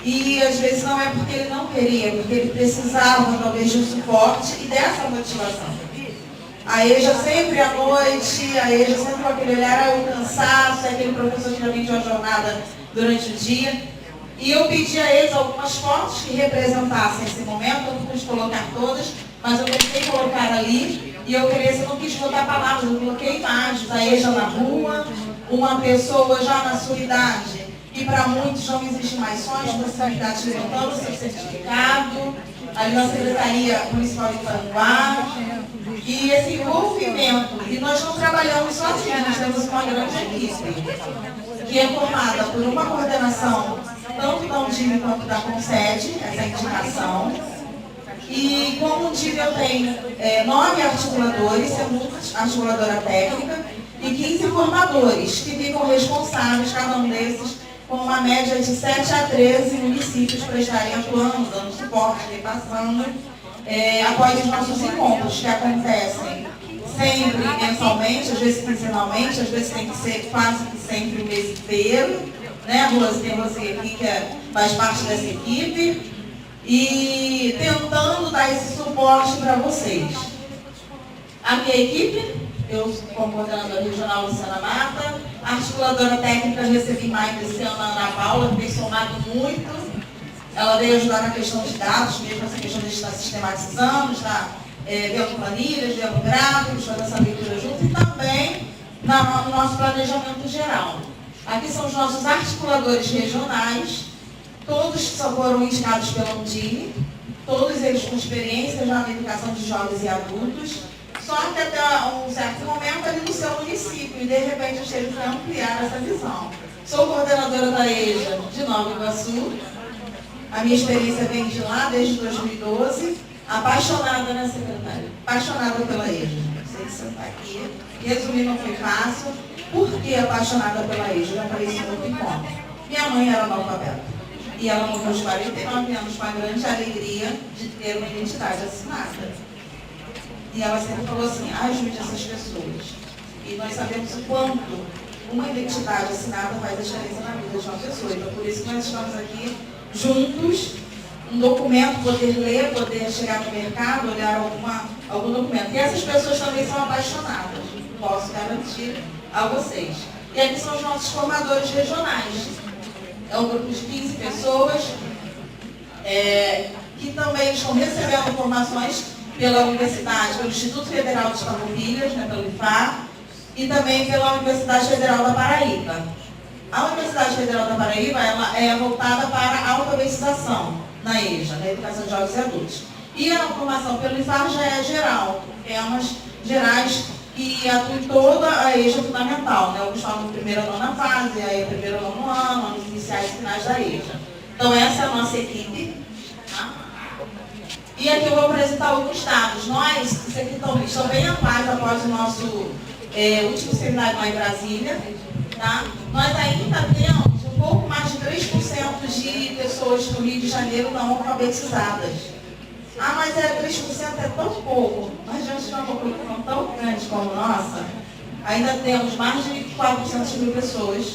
E às vezes não é porque ele não queria, porque ele precisava talvez de um suporte e dessa motivação. A EJA sempre à noite, a EJA sempre com aquele olhar, o cansaço, aquele professor que já vem de uma jornada durante o dia. E eu pedi a eles algumas fotos que representassem esse momento, eu não pude colocar todas, mas eu tentei colocar ali. E eu não quis botar palavras, eu coloquei imagens, a EJA na rua, uma pessoa já na sua idade, e para muitos não existe mais sonhos, possibilidades levantando o seu certificado, ali na Secretaria Municipal de Itanguá, e esse envolvimento, e nós não trabalhamos sozinhos, nós temos uma grande equipe, que é formada por uma coordenação, tanto da Undime quanto da Concede, essa indicação, e como Undime eu tenho 9 articuladores, sendo articuladora técnica, e 15 formadores, que ficam responsáveis, cada um desses, com uma média de 7 a 13 municípios para estarem atuando, dando suporte, repassando, após os nossos encontros, que acontecem sempre mensalmente, às vezes quinzenalmente, às vezes tem que ser quase que sempre o mês inteiro, né? Tem você aqui que faz parte dessa equipe, e tentando dar esse suporte para vocês. A minha equipe, eu como coordenadora regional Luciana Mata, articuladora técnica, recebi mais esse ano a Ana Paula, que tem somado muito. Ela veio ajudar na questão de dados, mesmo essa questão de estar sistematizando, está vendo planilhas, vendo gráficos, fazendo essa leitura junto, e também no nosso planejamento geral. Aqui são os nossos articuladores regionais, todos foram indicados pela Undime, todos eles com experiência já na educação de jovens e adultos, só que até um certo momento ali no seu município, e de repente eu chego para ampliar essa visão. Sou coordenadora da EJA de Nova Iguaçu, a minha experiência vem de lá, desde 2012, apaixonada, né, secretária? Apaixonada pela EJA. Não sei se você está aqui. Resumir não foi fácil. Por que apaixonada pela EJA? Já falei isso no outro encontro. Minha mãe era analfabeta. E ela morreu aos 49 anos com a grande alegria de ter uma identidade assinada. E ela sempre falou assim, ajude essas pessoas. E nós sabemos o quanto uma identidade assinada faz a diferença na vida de uma pessoa. Então, por isso que nós estamos aqui juntos, um documento, poder ler, poder chegar no mercado, olhar algum documento. E essas pessoas também são apaixonadas, posso garantir a vocês. E aqui são os nossos formadores regionais. É um grupo de 15 pessoas que também estão recebendo formações pela Universidade, pelo Instituto Federal de Farroupilhas, né, pelo IFAR, e também pela Universidade Federal da Paraíba. A Universidade Federal da Paraíba ela é voltada para a alfabetização na EJA, na Educação de Jovens e Adultos. E a formação pelo IFAR já é geral, temas gerais que atuam em toda a EJA fundamental, né? Alguns falam primeira a nona fase, aí primeiro a nono ano, anos iniciais e finais da EJA. Então essa é a nossa equipe. Tá? E aqui eu vou apresentar alguns dados. Nós, estão bem a paz após o nosso último seminário lá em Brasília. Tá? Nós ainda temos um pouco mais de 3% de pessoas do Rio de Janeiro não alfabetizadas. Ah, mas 3% é tão pouco. Mas diante de uma população tão grande como a nossa, ainda temos mais de 400 mil pessoas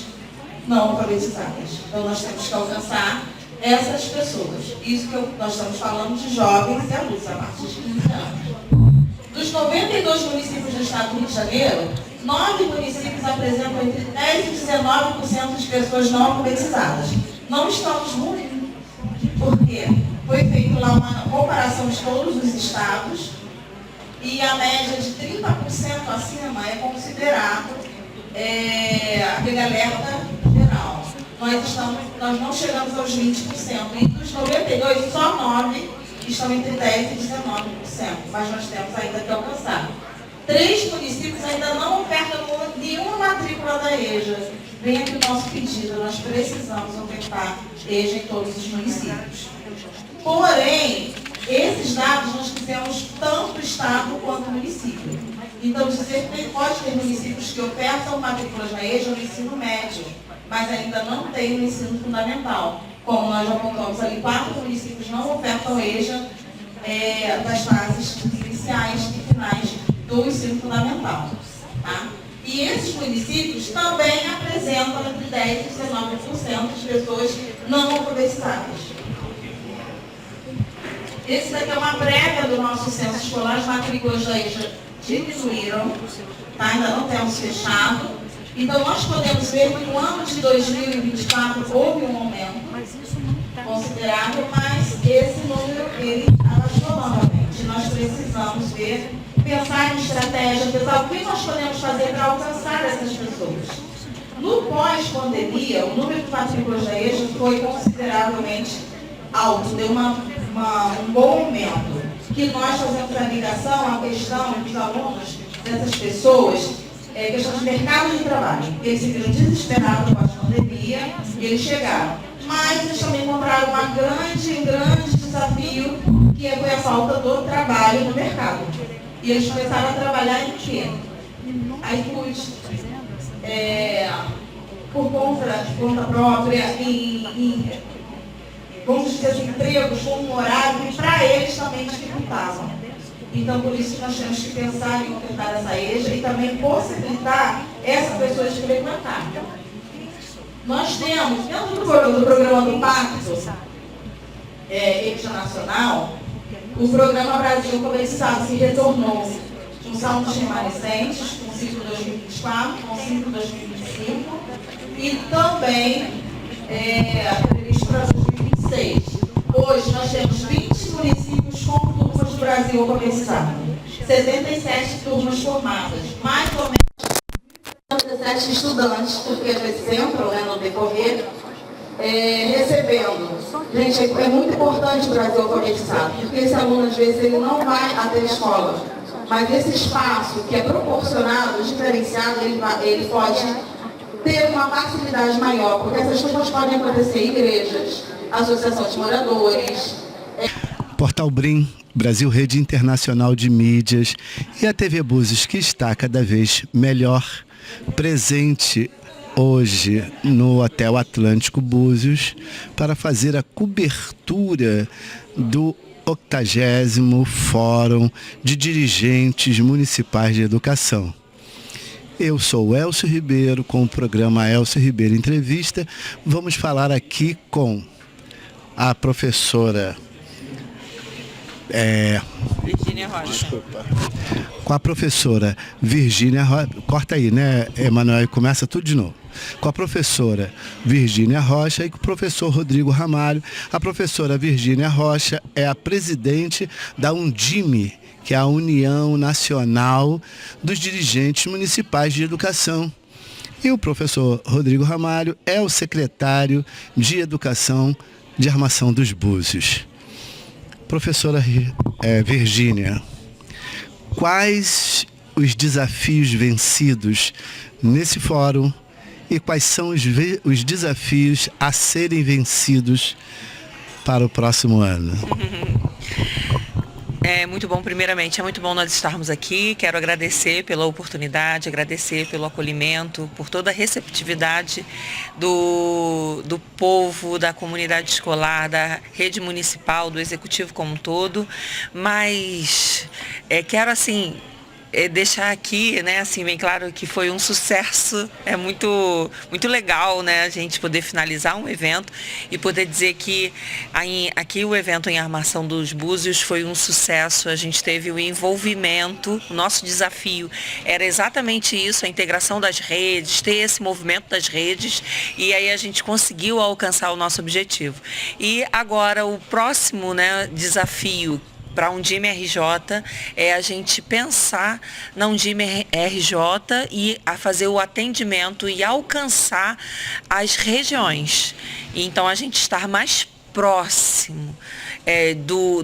não alfabetizadas. Então nós temos que alcançar essas pessoas. Isso que nós estamos falando de jovens e adultos a partir de 15 anos. Dos 92 municípios do estado do Rio de Janeiro, 9 municípios apresentam entre 10% e 19% de pessoas não alfabetizadas. Não estamos muito, porque foi feita lá uma comparação de todos os estados e a média de 30% acima é considerado aquele alerta geral. Nós não chegamos aos 20%. E dos 92, só 9 estão entre 10% e 19%. Mas nós temos ainda que alcançar. 3 municípios ainda não ofertam nenhuma matrícula da EJA. Vem aqui o nosso pedido, nós precisamos ofertar EJA em todos os municípios. Porém, esses dados nós fizemos tanto estado quanto município. Então, dizer que pode ter municípios que ofertam matrículas na EJA no ensino médio, mas ainda não tem no ensino fundamental. Como nós já apontamos ali, 4 municípios não ofertam EJA das fases iniciais e finais do ensino fundamental. Tá? E esses municípios também apresentam entre 10% e 19% de pessoas não alfabetizadas. Esse daqui é uma prévia do nosso censo escolar. As matrículas da EJA diminuíram, tá? Ainda não temos fechado. Então, nós podemos ver que no ano de 2024 houve um aumento considerável, mas esse número ele abaixou novamente. Nós precisamos pensar em estratégia, pensar o que nós podemos fazer para alcançar essas pessoas. No pós-pandemia, o número de matrículas da EJA foi consideravelmente alto, deu um bom aumento. Que nós fazemos a ligação à questão dos alunos, dessas pessoas, questão de mercado de trabalho. Eles se viram desesperados com a pandemia e eles chegaram. Mas eles também encontraram um grande desafio, que foi a falta do trabalho no mercado. E eles começaram a trabalhar em quê? iFood, por conta própria, vamos dizer assim, empregos com um horário que para eles também dificultavam. Então, por isso que nós temos que pensar em ofertar essa EJA e também possibilitar essas pessoas de frequentar. Nós temos, dentro do programa do Pacto EJA Nacional, o programa Brasil Alfabetizado se retornou com saldos remanescentes, com o ciclo 2024, com o ciclo 2025 e também previsto para 2026. Hoje nós temos 20 municípios com turmas do Brasil alfabetizado, 77 turmas formadas, mais ou menos 17 estudantes, porque eles entram no decorrer, recebendo. Gente, é muito importante o Brasil alfabetizado, porque esse aluno, às vezes, ele não vai até a escola, mas esse espaço que é proporcionado, diferenciado, ele pode ter uma facilidade maior, porque essas coisas podem acontecer em igrejas, associação de moradores. Portal Brim, Brasil Rede Internacional de Mídias e a TV Búzios, que está cada vez melhor, presente hoje no Hotel Atlântico Búzios para fazer a cobertura do 80º Fórum de Dirigentes Municipais de Educação. Eu sou Elcio Ribeiro, com o programa Elcio Ribeiro Entrevista. Vamos falar aqui com a professora Virgínia Rocha. Desculpa. Com a professora Virgínia Rocha. Corta aí, né, Emanuel? Começa tudo de novo. Com a professora Virgínia Rocha e com o professor Rodrigo Ramalho. A professora Virgínia Rocha é a presidente da Undime, que é a União Nacional dos Dirigentes Municipais de Educação. E o professor Rodrigo Ramalho é o secretário de Educação de Armação dos Búzios. Professora Virgínia, quais os desafios vencidos nesse fórum e quais são os desafios a serem vencidos para o próximo ano? É muito bom, primeiramente, é muito bom nós estarmos aqui. Quero agradecer pela oportunidade, agradecer pelo acolhimento, por toda a receptividade do povo, da comunidade escolar, da rede municipal, do executivo como um todo. Mas quero, assim, deixar aqui, né, assim, bem claro que foi um sucesso. É muito legal, né, a gente poder finalizar um evento e poder dizer que aqui o evento em Armação dos Búzios foi um sucesso. A gente teve o envolvimento, o nosso desafio era exatamente isso, a integração das redes, ter esse movimento das redes, e aí a gente conseguiu alcançar o nosso objetivo. E agora o próximo, né, desafio para a Undime RJ é a gente pensar na Undime RJ e a fazer o atendimento e alcançar as regiões. Então, a gente estar mais próximo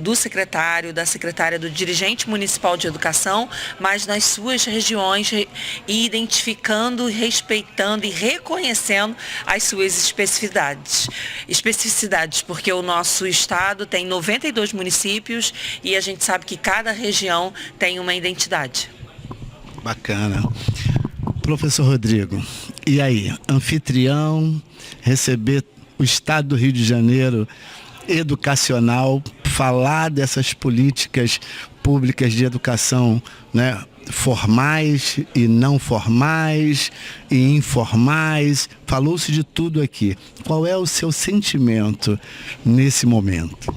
do secretário, da secretária, do dirigente municipal de educação, mas nas suas regiões, e identificando, respeitando e reconhecendo as suas especificidades, porque o nosso estado tem 92 municípios e a gente sabe que cada região tem uma identidade. Bacana. Professor Rodrigo, e aí, anfitrião, receber o estado do Rio de Janeiro educacional, falar dessas políticas públicas de educação, né, formais e não formais e informais, falou-se de tudo aqui. Qual é o seu sentimento nesse momento?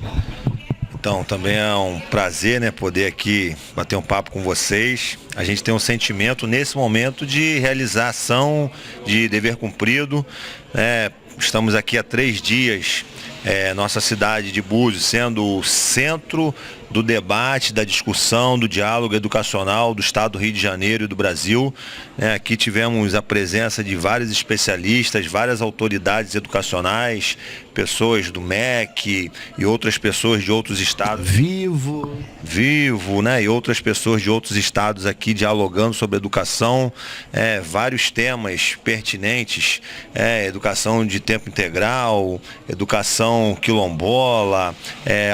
Então, também é um prazer, né, poder aqui bater um papo com vocês. A gente tem um sentimento nesse momento de realização de dever cumprido, né? Estamos aqui há 3 dias, nossa cidade de Búzios sendo o centro do debate, da discussão, do diálogo educacional do Estado do Rio de Janeiro e do Brasil. Aqui tivemos a presença de vários especialistas, várias autoridades educacionais, pessoas do MEC e outras pessoas de outros estados. Vivo, e outras pessoas de outros estados aqui dialogando sobre educação, vários temas pertinentes, educação de tempo integral, educação quilombola,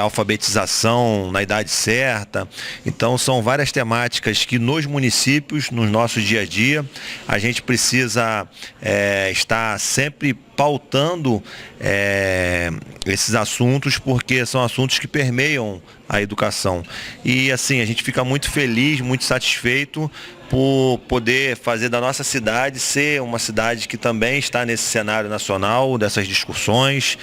alfabetização na idade certa. Então são várias temáticas que nos municípios, no nosso dia a dia, a gente precisa estar sempre pautando esses assuntos, porque são assuntos que permeiam a educação. E assim, a gente fica muito feliz, muito satisfeito por poder fazer da nossa cidade ser uma cidade que também está nesse cenário nacional, dessas discussões,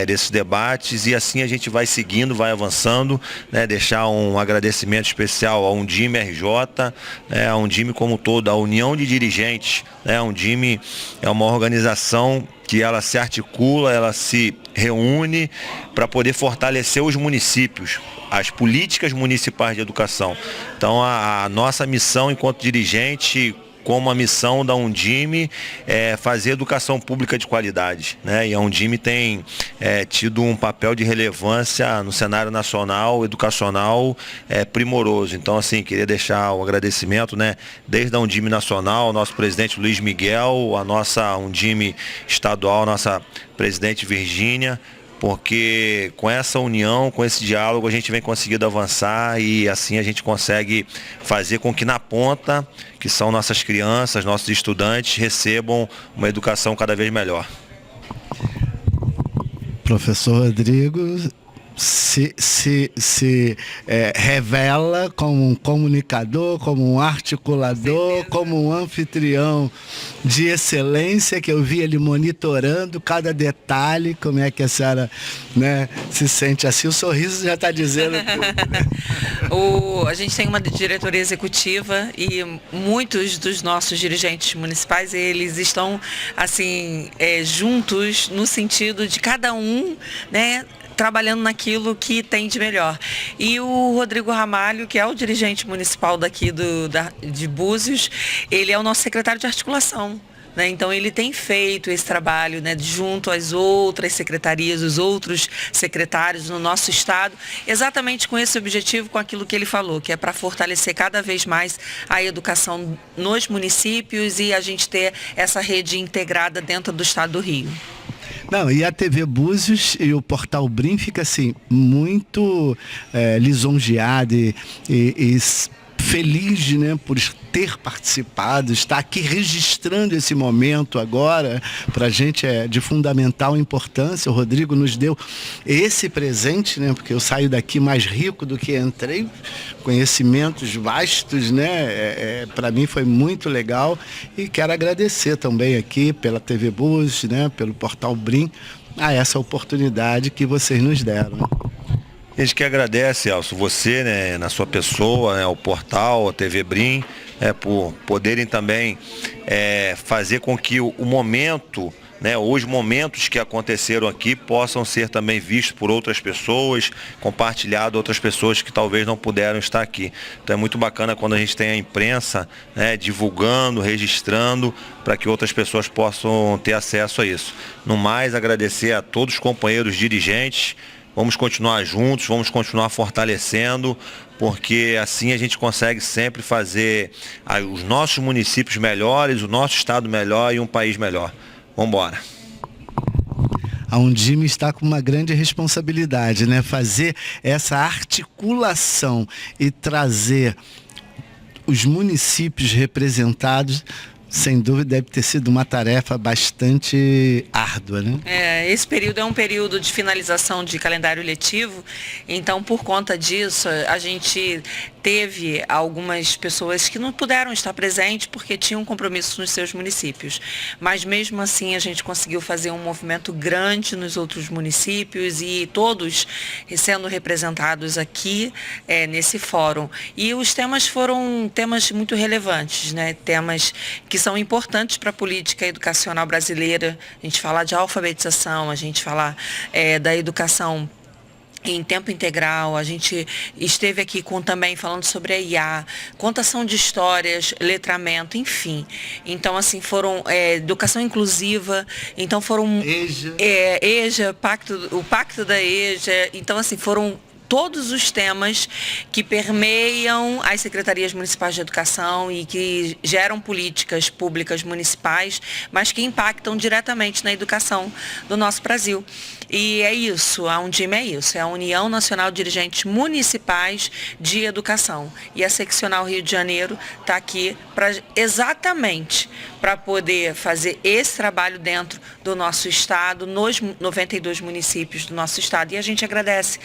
desses debates, e assim a gente vai seguindo, vai avançando, deixar um agradecimento especial ao Undime RJ, a Undime como todo, a União de Dirigentes. A Undime é uma organização que ela se articula, ela se reúne para poder fortalecer os municípios, as políticas municipais de educação. Então a nossa missão enquanto dirigente, como a missão da Undime, é fazer educação pública de qualidade, E a Undime tem tido um papel de relevância no cenário nacional, educacional, primoroso. Então, assim, queria deixar o agradecimento, desde a Undime Nacional, ao nosso presidente Luiz Miguel, a nossa Undime Estadual, nossa presidente Virgínia, porque com essa união, com esse diálogo, a gente vem conseguindo avançar e assim a gente consegue fazer com que na ponta, que são nossas crianças, nossos estudantes, recebam uma educação cada vez melhor. Professor Rodrigo se revela como um comunicador, como um articulador, como um anfitrião de excelência, que eu vi ele monitorando cada detalhe. Como é que a senhora se sente assim? O sorriso já está dizendo tudo. A gente tem uma diretoria executiva e muitos dos nossos dirigentes municipais, eles estão assim, juntos no sentido de cada um, trabalhando naquilo que tem de melhor. E o Rodrigo Ramalho, que é o dirigente municipal daqui de Búzios, ele é o nosso secretário de articulação. Então ele tem feito esse trabalho junto às outras secretarias, os outros secretários no nosso estado, exatamente com esse objetivo, com aquilo que ele falou, que é para fortalecer cada vez mais a educação nos municípios e a gente ter essa rede integrada dentro do estado do Rio. Não, e a TV Búzios e o Portal Brim fica assim, muito lisonjeado e feliz, por ter participado, estar aqui registrando esse momento agora. Para a gente é de fundamental importância. O Rodrigo nos deu esse presente, porque eu saio daqui mais rico do que entrei, conhecimentos vastos, para mim foi muito legal, e quero agradecer também aqui pela TV Búzios, pelo Portal Brim, a essa oportunidade que vocês nos deram. A gente que agradece, Elcio, você, na sua pessoa, o portal, a TV Brim, por poderem também fazer com que o momento, os momentos que aconteceram aqui possam ser também vistos por outras pessoas, compartilhados outras pessoas que talvez não puderam estar aqui. Então é muito bacana quando a gente tem a imprensa divulgando, registrando, para que outras pessoas possam ter acesso a isso. No mais, agradecer a todos os companheiros dirigentes. Vamos continuar juntos, vamos continuar fortalecendo, porque assim a gente consegue sempre fazer os nossos municípios melhores, o nosso estado melhor e um país melhor. Vamos embora. A Undime está com uma grande responsabilidade, fazer essa articulação e trazer os municípios representados. Sem dúvida deve ter sido uma tarefa bastante árdua, Esse período é um período de finalização de calendário letivo, então por conta disso a gente teve algumas pessoas que não puderam estar presentes porque tinham compromissos nos seus municípios. Mas mesmo assim a gente conseguiu fazer um movimento grande nos outros municípios e todos sendo representados aqui nesse fórum. E os temas foram temas muito relevantes, temas que são importantes para a política educacional brasileira. A gente falar de alfabetização, a gente falar da educação em tempo integral, a gente esteve aqui também falando sobre a IA, contação de histórias, letramento, enfim. Então, assim, foram educação inclusiva, então foram... EJA, o Pacto da EJA, então, assim, foram todos os temas que permeiam as secretarias municipais de educação e que geram políticas públicas municipais, mas que impactam diretamente na educação do nosso Brasil. E é isso, a Undime é isso, é a União Nacional de Dirigentes Municipais de Educação. E a Seccional Rio de Janeiro está aqui exatamente para poder fazer esse trabalho dentro do nosso estado, nos 92 municípios do nosso estado. E a gente agradece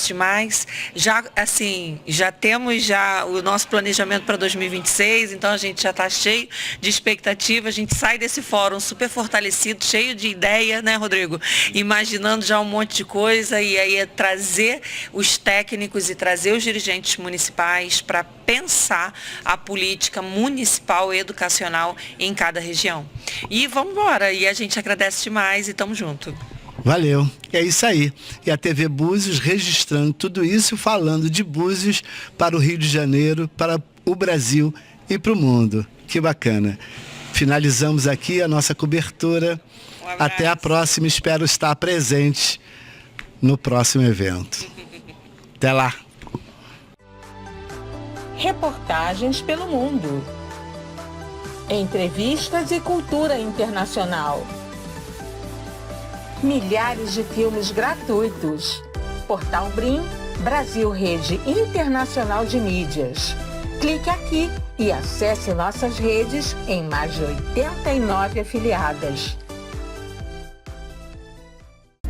demais. Já temos o nosso planejamento para 2026, então a gente já está cheio de expectativa, a gente sai desse fórum super fortalecido, cheio de ideia, né, Rodrigo? Imaginando já um monte de coisa, e aí é trazer os técnicos e trazer os dirigentes municipais para pensar a política municipal e educacional em cada região. E vamos embora, e a gente agradece demais e estamos juntos. Valeu, é isso aí. E a TV Búzios registrando tudo isso, falando de Búzios para o Rio de Janeiro, para o Brasil e para o mundo. Que bacana. Finalizamos aqui a nossa cobertura. Até a próxima, espero estar presente no próximo evento. Até lá. Reportagens pelo mundo. Entrevistas e cultura internacional. Milhares de filmes gratuitos. Portal Brim, Brasil Rede Internacional de Mídias. Clique aqui e acesse nossas redes em mais de 89 afiliadas.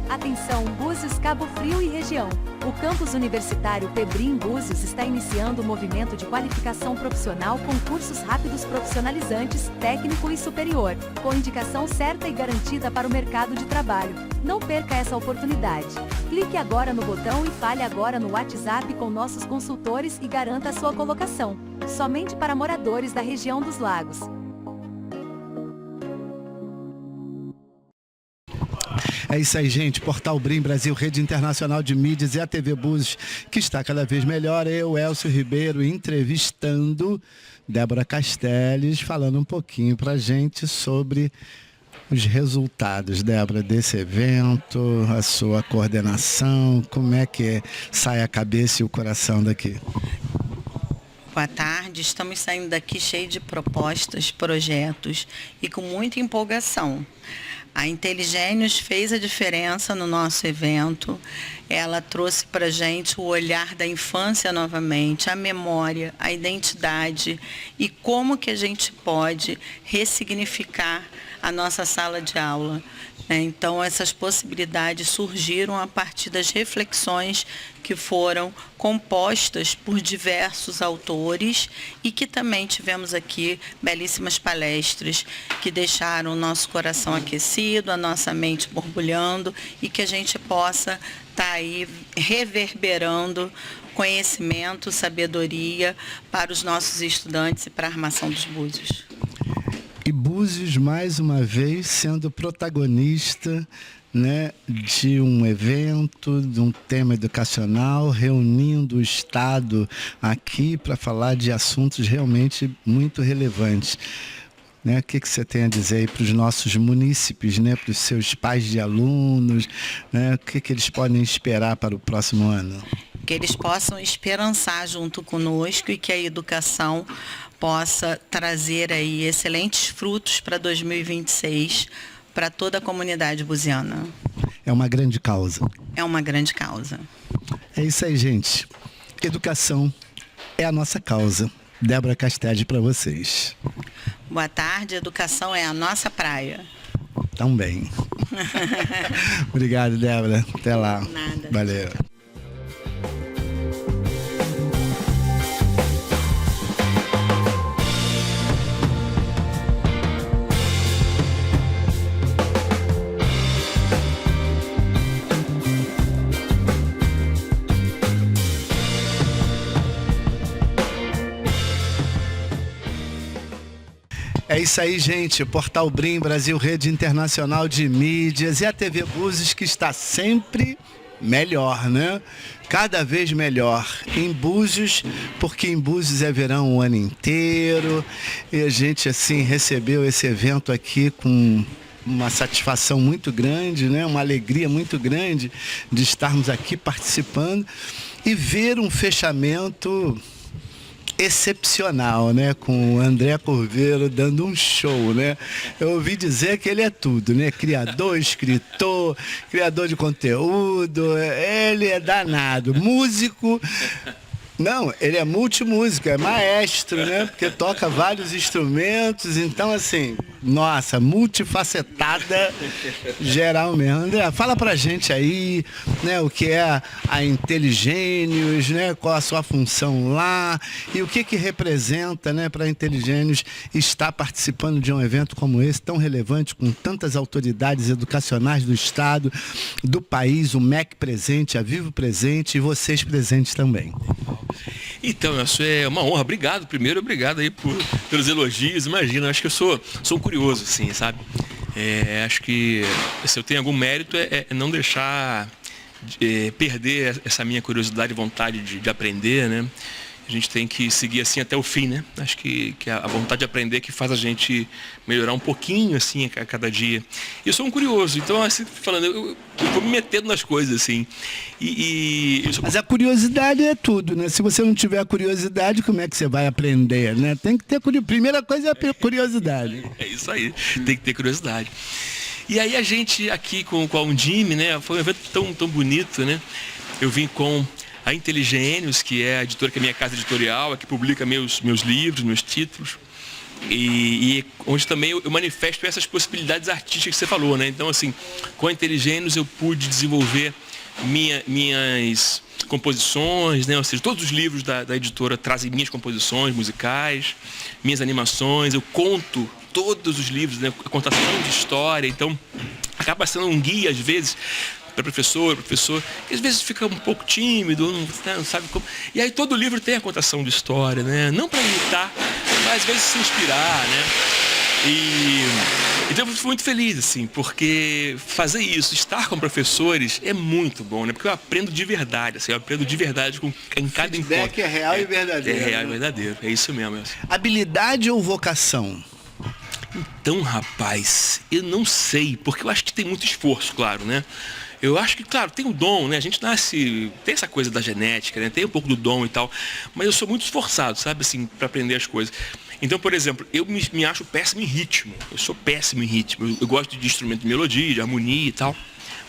Atenção, Búzios, Cabo Frio e região. O campus universitário Pebrim Búzios está iniciando o movimento de qualificação profissional com cursos rápidos profissionalizantes, técnico e superior, com indicação certa e garantida para o mercado de trabalho. Não perca essa oportunidade. Clique agora no botão e fale agora no WhatsApp com nossos consultores e garanta a sua colocação. Somente para moradores da região dos Lagos. É isso aí, gente. Portal Brim, Brasil, Rede Internacional de Mídias e a TV Búzios, que está cada vez melhor. Eu, Elcio Ribeiro, entrevistando Débora Castells, falando um pouquinho pra gente sobre os resultados, Débora, desse evento, a sua coordenação, como é que sai a cabeça e o coração daqui? Boa tarde, estamos saindo daqui cheio de propostas, projetos e com muita empolgação. A Inteligênios fez a diferença no nosso evento, ela trouxe para a gente o olhar da infância novamente, a memória, a identidade e como que a gente pode ressignificar a nossa sala de aula. Então, essas possibilidades surgiram a partir das reflexões que foram compostas por diversos autores e que também tivemos aqui belíssimas palestras que deixaram o nosso coração aquecido, a nossa mente borbulhando e que a gente possa estar aí reverberando conhecimento, sabedoria para os nossos estudantes e para a armação dos Búzios. E Búzios, mais uma vez, sendo protagonista, né, de um evento, de um tema educacional, reunindo o Estado aqui para falar de assuntos realmente muito relevantes. Né? O que você tem a dizer aí para os nossos munícipes, né, para os seus pais de alunos, né? O que eles podem esperar para o próximo ano? Que eles possam esperançar junto conosco e que a educação possa trazer aí excelentes frutos para 2026 para toda a comunidade buziana. É uma grande causa. É uma grande causa. É isso aí, gente. Educação é a nossa causa. Débora Castells para vocês. Boa tarde, educação é a nossa praia. Também. Obrigado, Débora. Até lá. Nada. Valeu. É isso aí, gente. Portal Brim, Brasil Rede Internacional de Mídias e a TV Búzios, que está sempre melhor, né? Cada vez melhor. Em Búzios, porque em Búzios é verão o ano inteiro. E a gente, assim, recebeu esse evento aqui com uma satisfação muito grande, né? Uma alegria muito grande de estarmos aqui participando e ver um fechamento excepcional, né? Com o André Corveiro dando um show, né? Eu ouvi dizer que ele é tudo, né? Criador, escritor, criador de conteúdo, ele é danado, músico. Não, ele é multimúsico, é maestro, né? Porque toca vários instrumentos, então assim, nossa, multifacetada geral mesmo. André, fala pra gente aí, né, o que é a Inteligênios, né? Qual a sua função lá e o que representa, né, para a Inteligênios estar participando de um evento como esse, tão relevante, com tantas autoridades educacionais do Estado, do país, o MEC presente, a Vivo presente e vocês presentes também. Então, isso é uma honra. Obrigado, primeiro, obrigado aí pelos elogios. Imagina, acho que eu sou um curioso, assim, sabe? Acho que se eu tenho algum mérito é não deixar perder essa minha curiosidade e vontade de aprender, né? A gente tem que seguir assim até o fim, né? Acho que a vontade de aprender que faz a gente melhorar um pouquinho, assim, a cada dia. E eu sou um curioso, então, assim, falando, eu vou me metendo nas coisas, assim. Mas a curiosidade é tudo, né? Se você não tiver curiosidade, como é que você vai aprender, né? Tem que ter curiosidade. Primeira coisa é a curiosidade. É isso aí, tem que ter curiosidade. E aí a gente aqui com a Undime, né? Foi um evento tão bonito, né? Eu vim com a Inteligênios, que é a editora, que é a minha casa editorial, a que publica meus livros, meus títulos, e onde também eu manifesto essas possibilidades artísticas que você falou, né? Então, assim, com a Inteligênios eu pude desenvolver minhas composições, né? Ou seja, todos os livros da editora trazem minhas composições musicais, minhas animações, eu conto todos os livros, né? A contação de história, então acaba sendo um guia, às vezes, para professor, que às vezes fica um pouco tímido, não sabe como. E aí todo livro tem a contação de história, né? Não para imitar, mas às vezes se inspirar, né? Então eu fui muito feliz, assim, porque fazer isso, estar com professores é muito bom, né? Porque eu aprendo de verdade, assim, em cada encontro. Feedback é real e verdadeiro. É real e verdadeiro, é isso mesmo. Habilidade ou vocação? Então, rapaz, eu não sei, porque eu acho que tem muito esforço, claro, né? Eu acho que, claro, tem o dom, né? A gente nasce, tem essa coisa da genética, né? Tem um pouco do dom e tal, mas eu sou muito esforçado, sabe, assim, para aprender as coisas. Então, por exemplo, eu me acho péssimo em ritmo. Eu sou péssimo em ritmo. Eu gosto de instrumento de melodia, de harmonia e tal,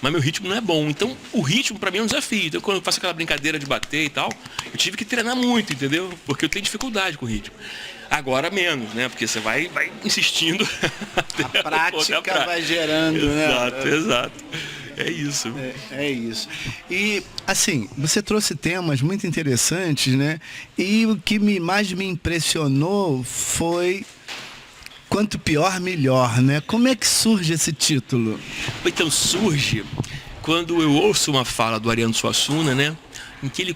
mas meu ritmo não é bom. Então, o ritmo para mim é um desafio. Então, quando eu faço aquela brincadeira de bater e tal, eu tive que treinar muito, entendeu? Porque eu tenho dificuldade com o ritmo. Agora menos, né? Porque você vai insistindo. A prática vai gerando, exato, né? Exato. É isso. É isso. E, assim, você trouxe temas muito interessantes, né? E o que mais me impressionou foi Quanto Pior, Melhor, né? Como é que surge esse título? Então, surge quando eu ouço uma fala do Ariano Suassuna, né? Em que ele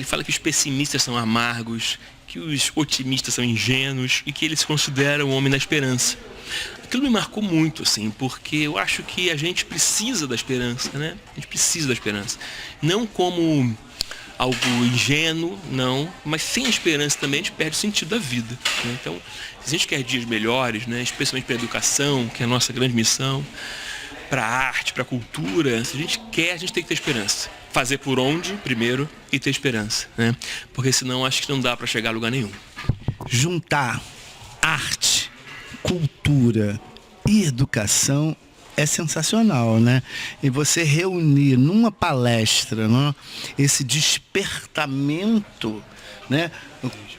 fala que os pessimistas são amargos, que os otimistas são ingênuos e que ele se considera um homem da esperança. Aquilo me marcou muito, assim, porque eu acho que a gente precisa da esperança, né? A gente precisa da esperança. Não como algo ingênuo, não, mas sem esperança também a gente perde o sentido da vida, né? Então, se a gente quer dias melhores, né? Especialmente para a educação, que é a nossa grande missão, para a arte, para a cultura, se a gente quer, a gente tem que ter esperança. Fazer por onde, primeiro, e ter esperança, né? Porque senão acho que não dá para chegar a lugar nenhum. Juntar arte, cultura e educação é sensacional, né? E você reunir numa palestra, né, esse despertamento, né?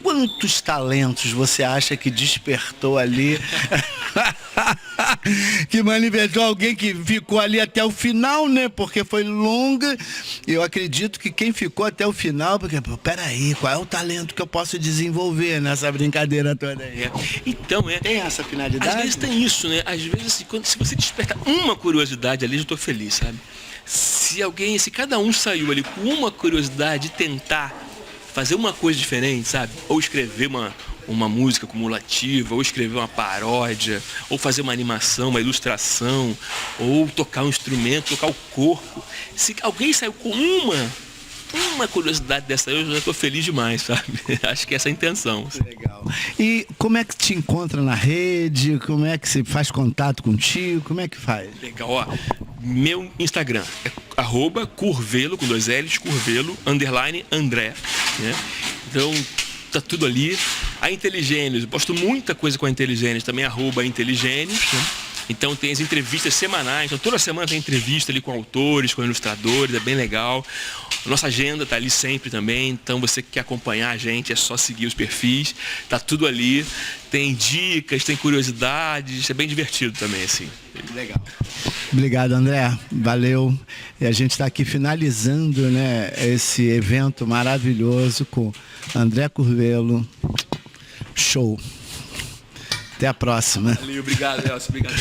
Quantos talentos você acha que despertou ali? Que manifestou alguém que ficou ali até o final, né? Porque foi longa. Eu acredito que quem ficou até o final, porque, peraí, qual é o talento que eu posso desenvolver nessa brincadeira toda aí? Então, tem essa finalidade? Às vezes tem isso, né? Às vezes, assim, se você despertar uma curiosidade ali, eu estou feliz, sabe? Se cada um saiu ali com uma curiosidade de tentar fazer uma coisa diferente, sabe? Ou escrever uma música cumulativa, ou escrever uma paródia, ou fazer uma animação, uma ilustração, ou tocar um instrumento, tocar o corpo. Se alguém saiu com uma curiosidade dessa, eu já estou feliz demais, sabe? Acho que essa é a intenção. Legal. E como é que te encontra na rede? Como é que se faz contato contigo? Como é que faz? Legal, ó. Meu Instagram é @curvelo, com 2 L's, curvelo, _André, né? Então, tá tudo ali. A Inteligênios, eu posto muita coisa com a Inteligênios, também @Inteligênios, né? Então tem as entrevistas semanais, então toda semana tem entrevista ali com autores, com ilustradores, é bem legal. Nossa agenda está ali sempre também, então você que quer acompanhar a gente, é só seguir os perfis, tá tudo ali, tem dicas, tem curiosidades, é bem divertido também, assim. Legal. Obrigado, André, valeu. E a gente está aqui finalizando, né, esse evento maravilhoso com André Curvelo. Show. Até a próxima. Valeu, obrigado, Elcio. Obrigado.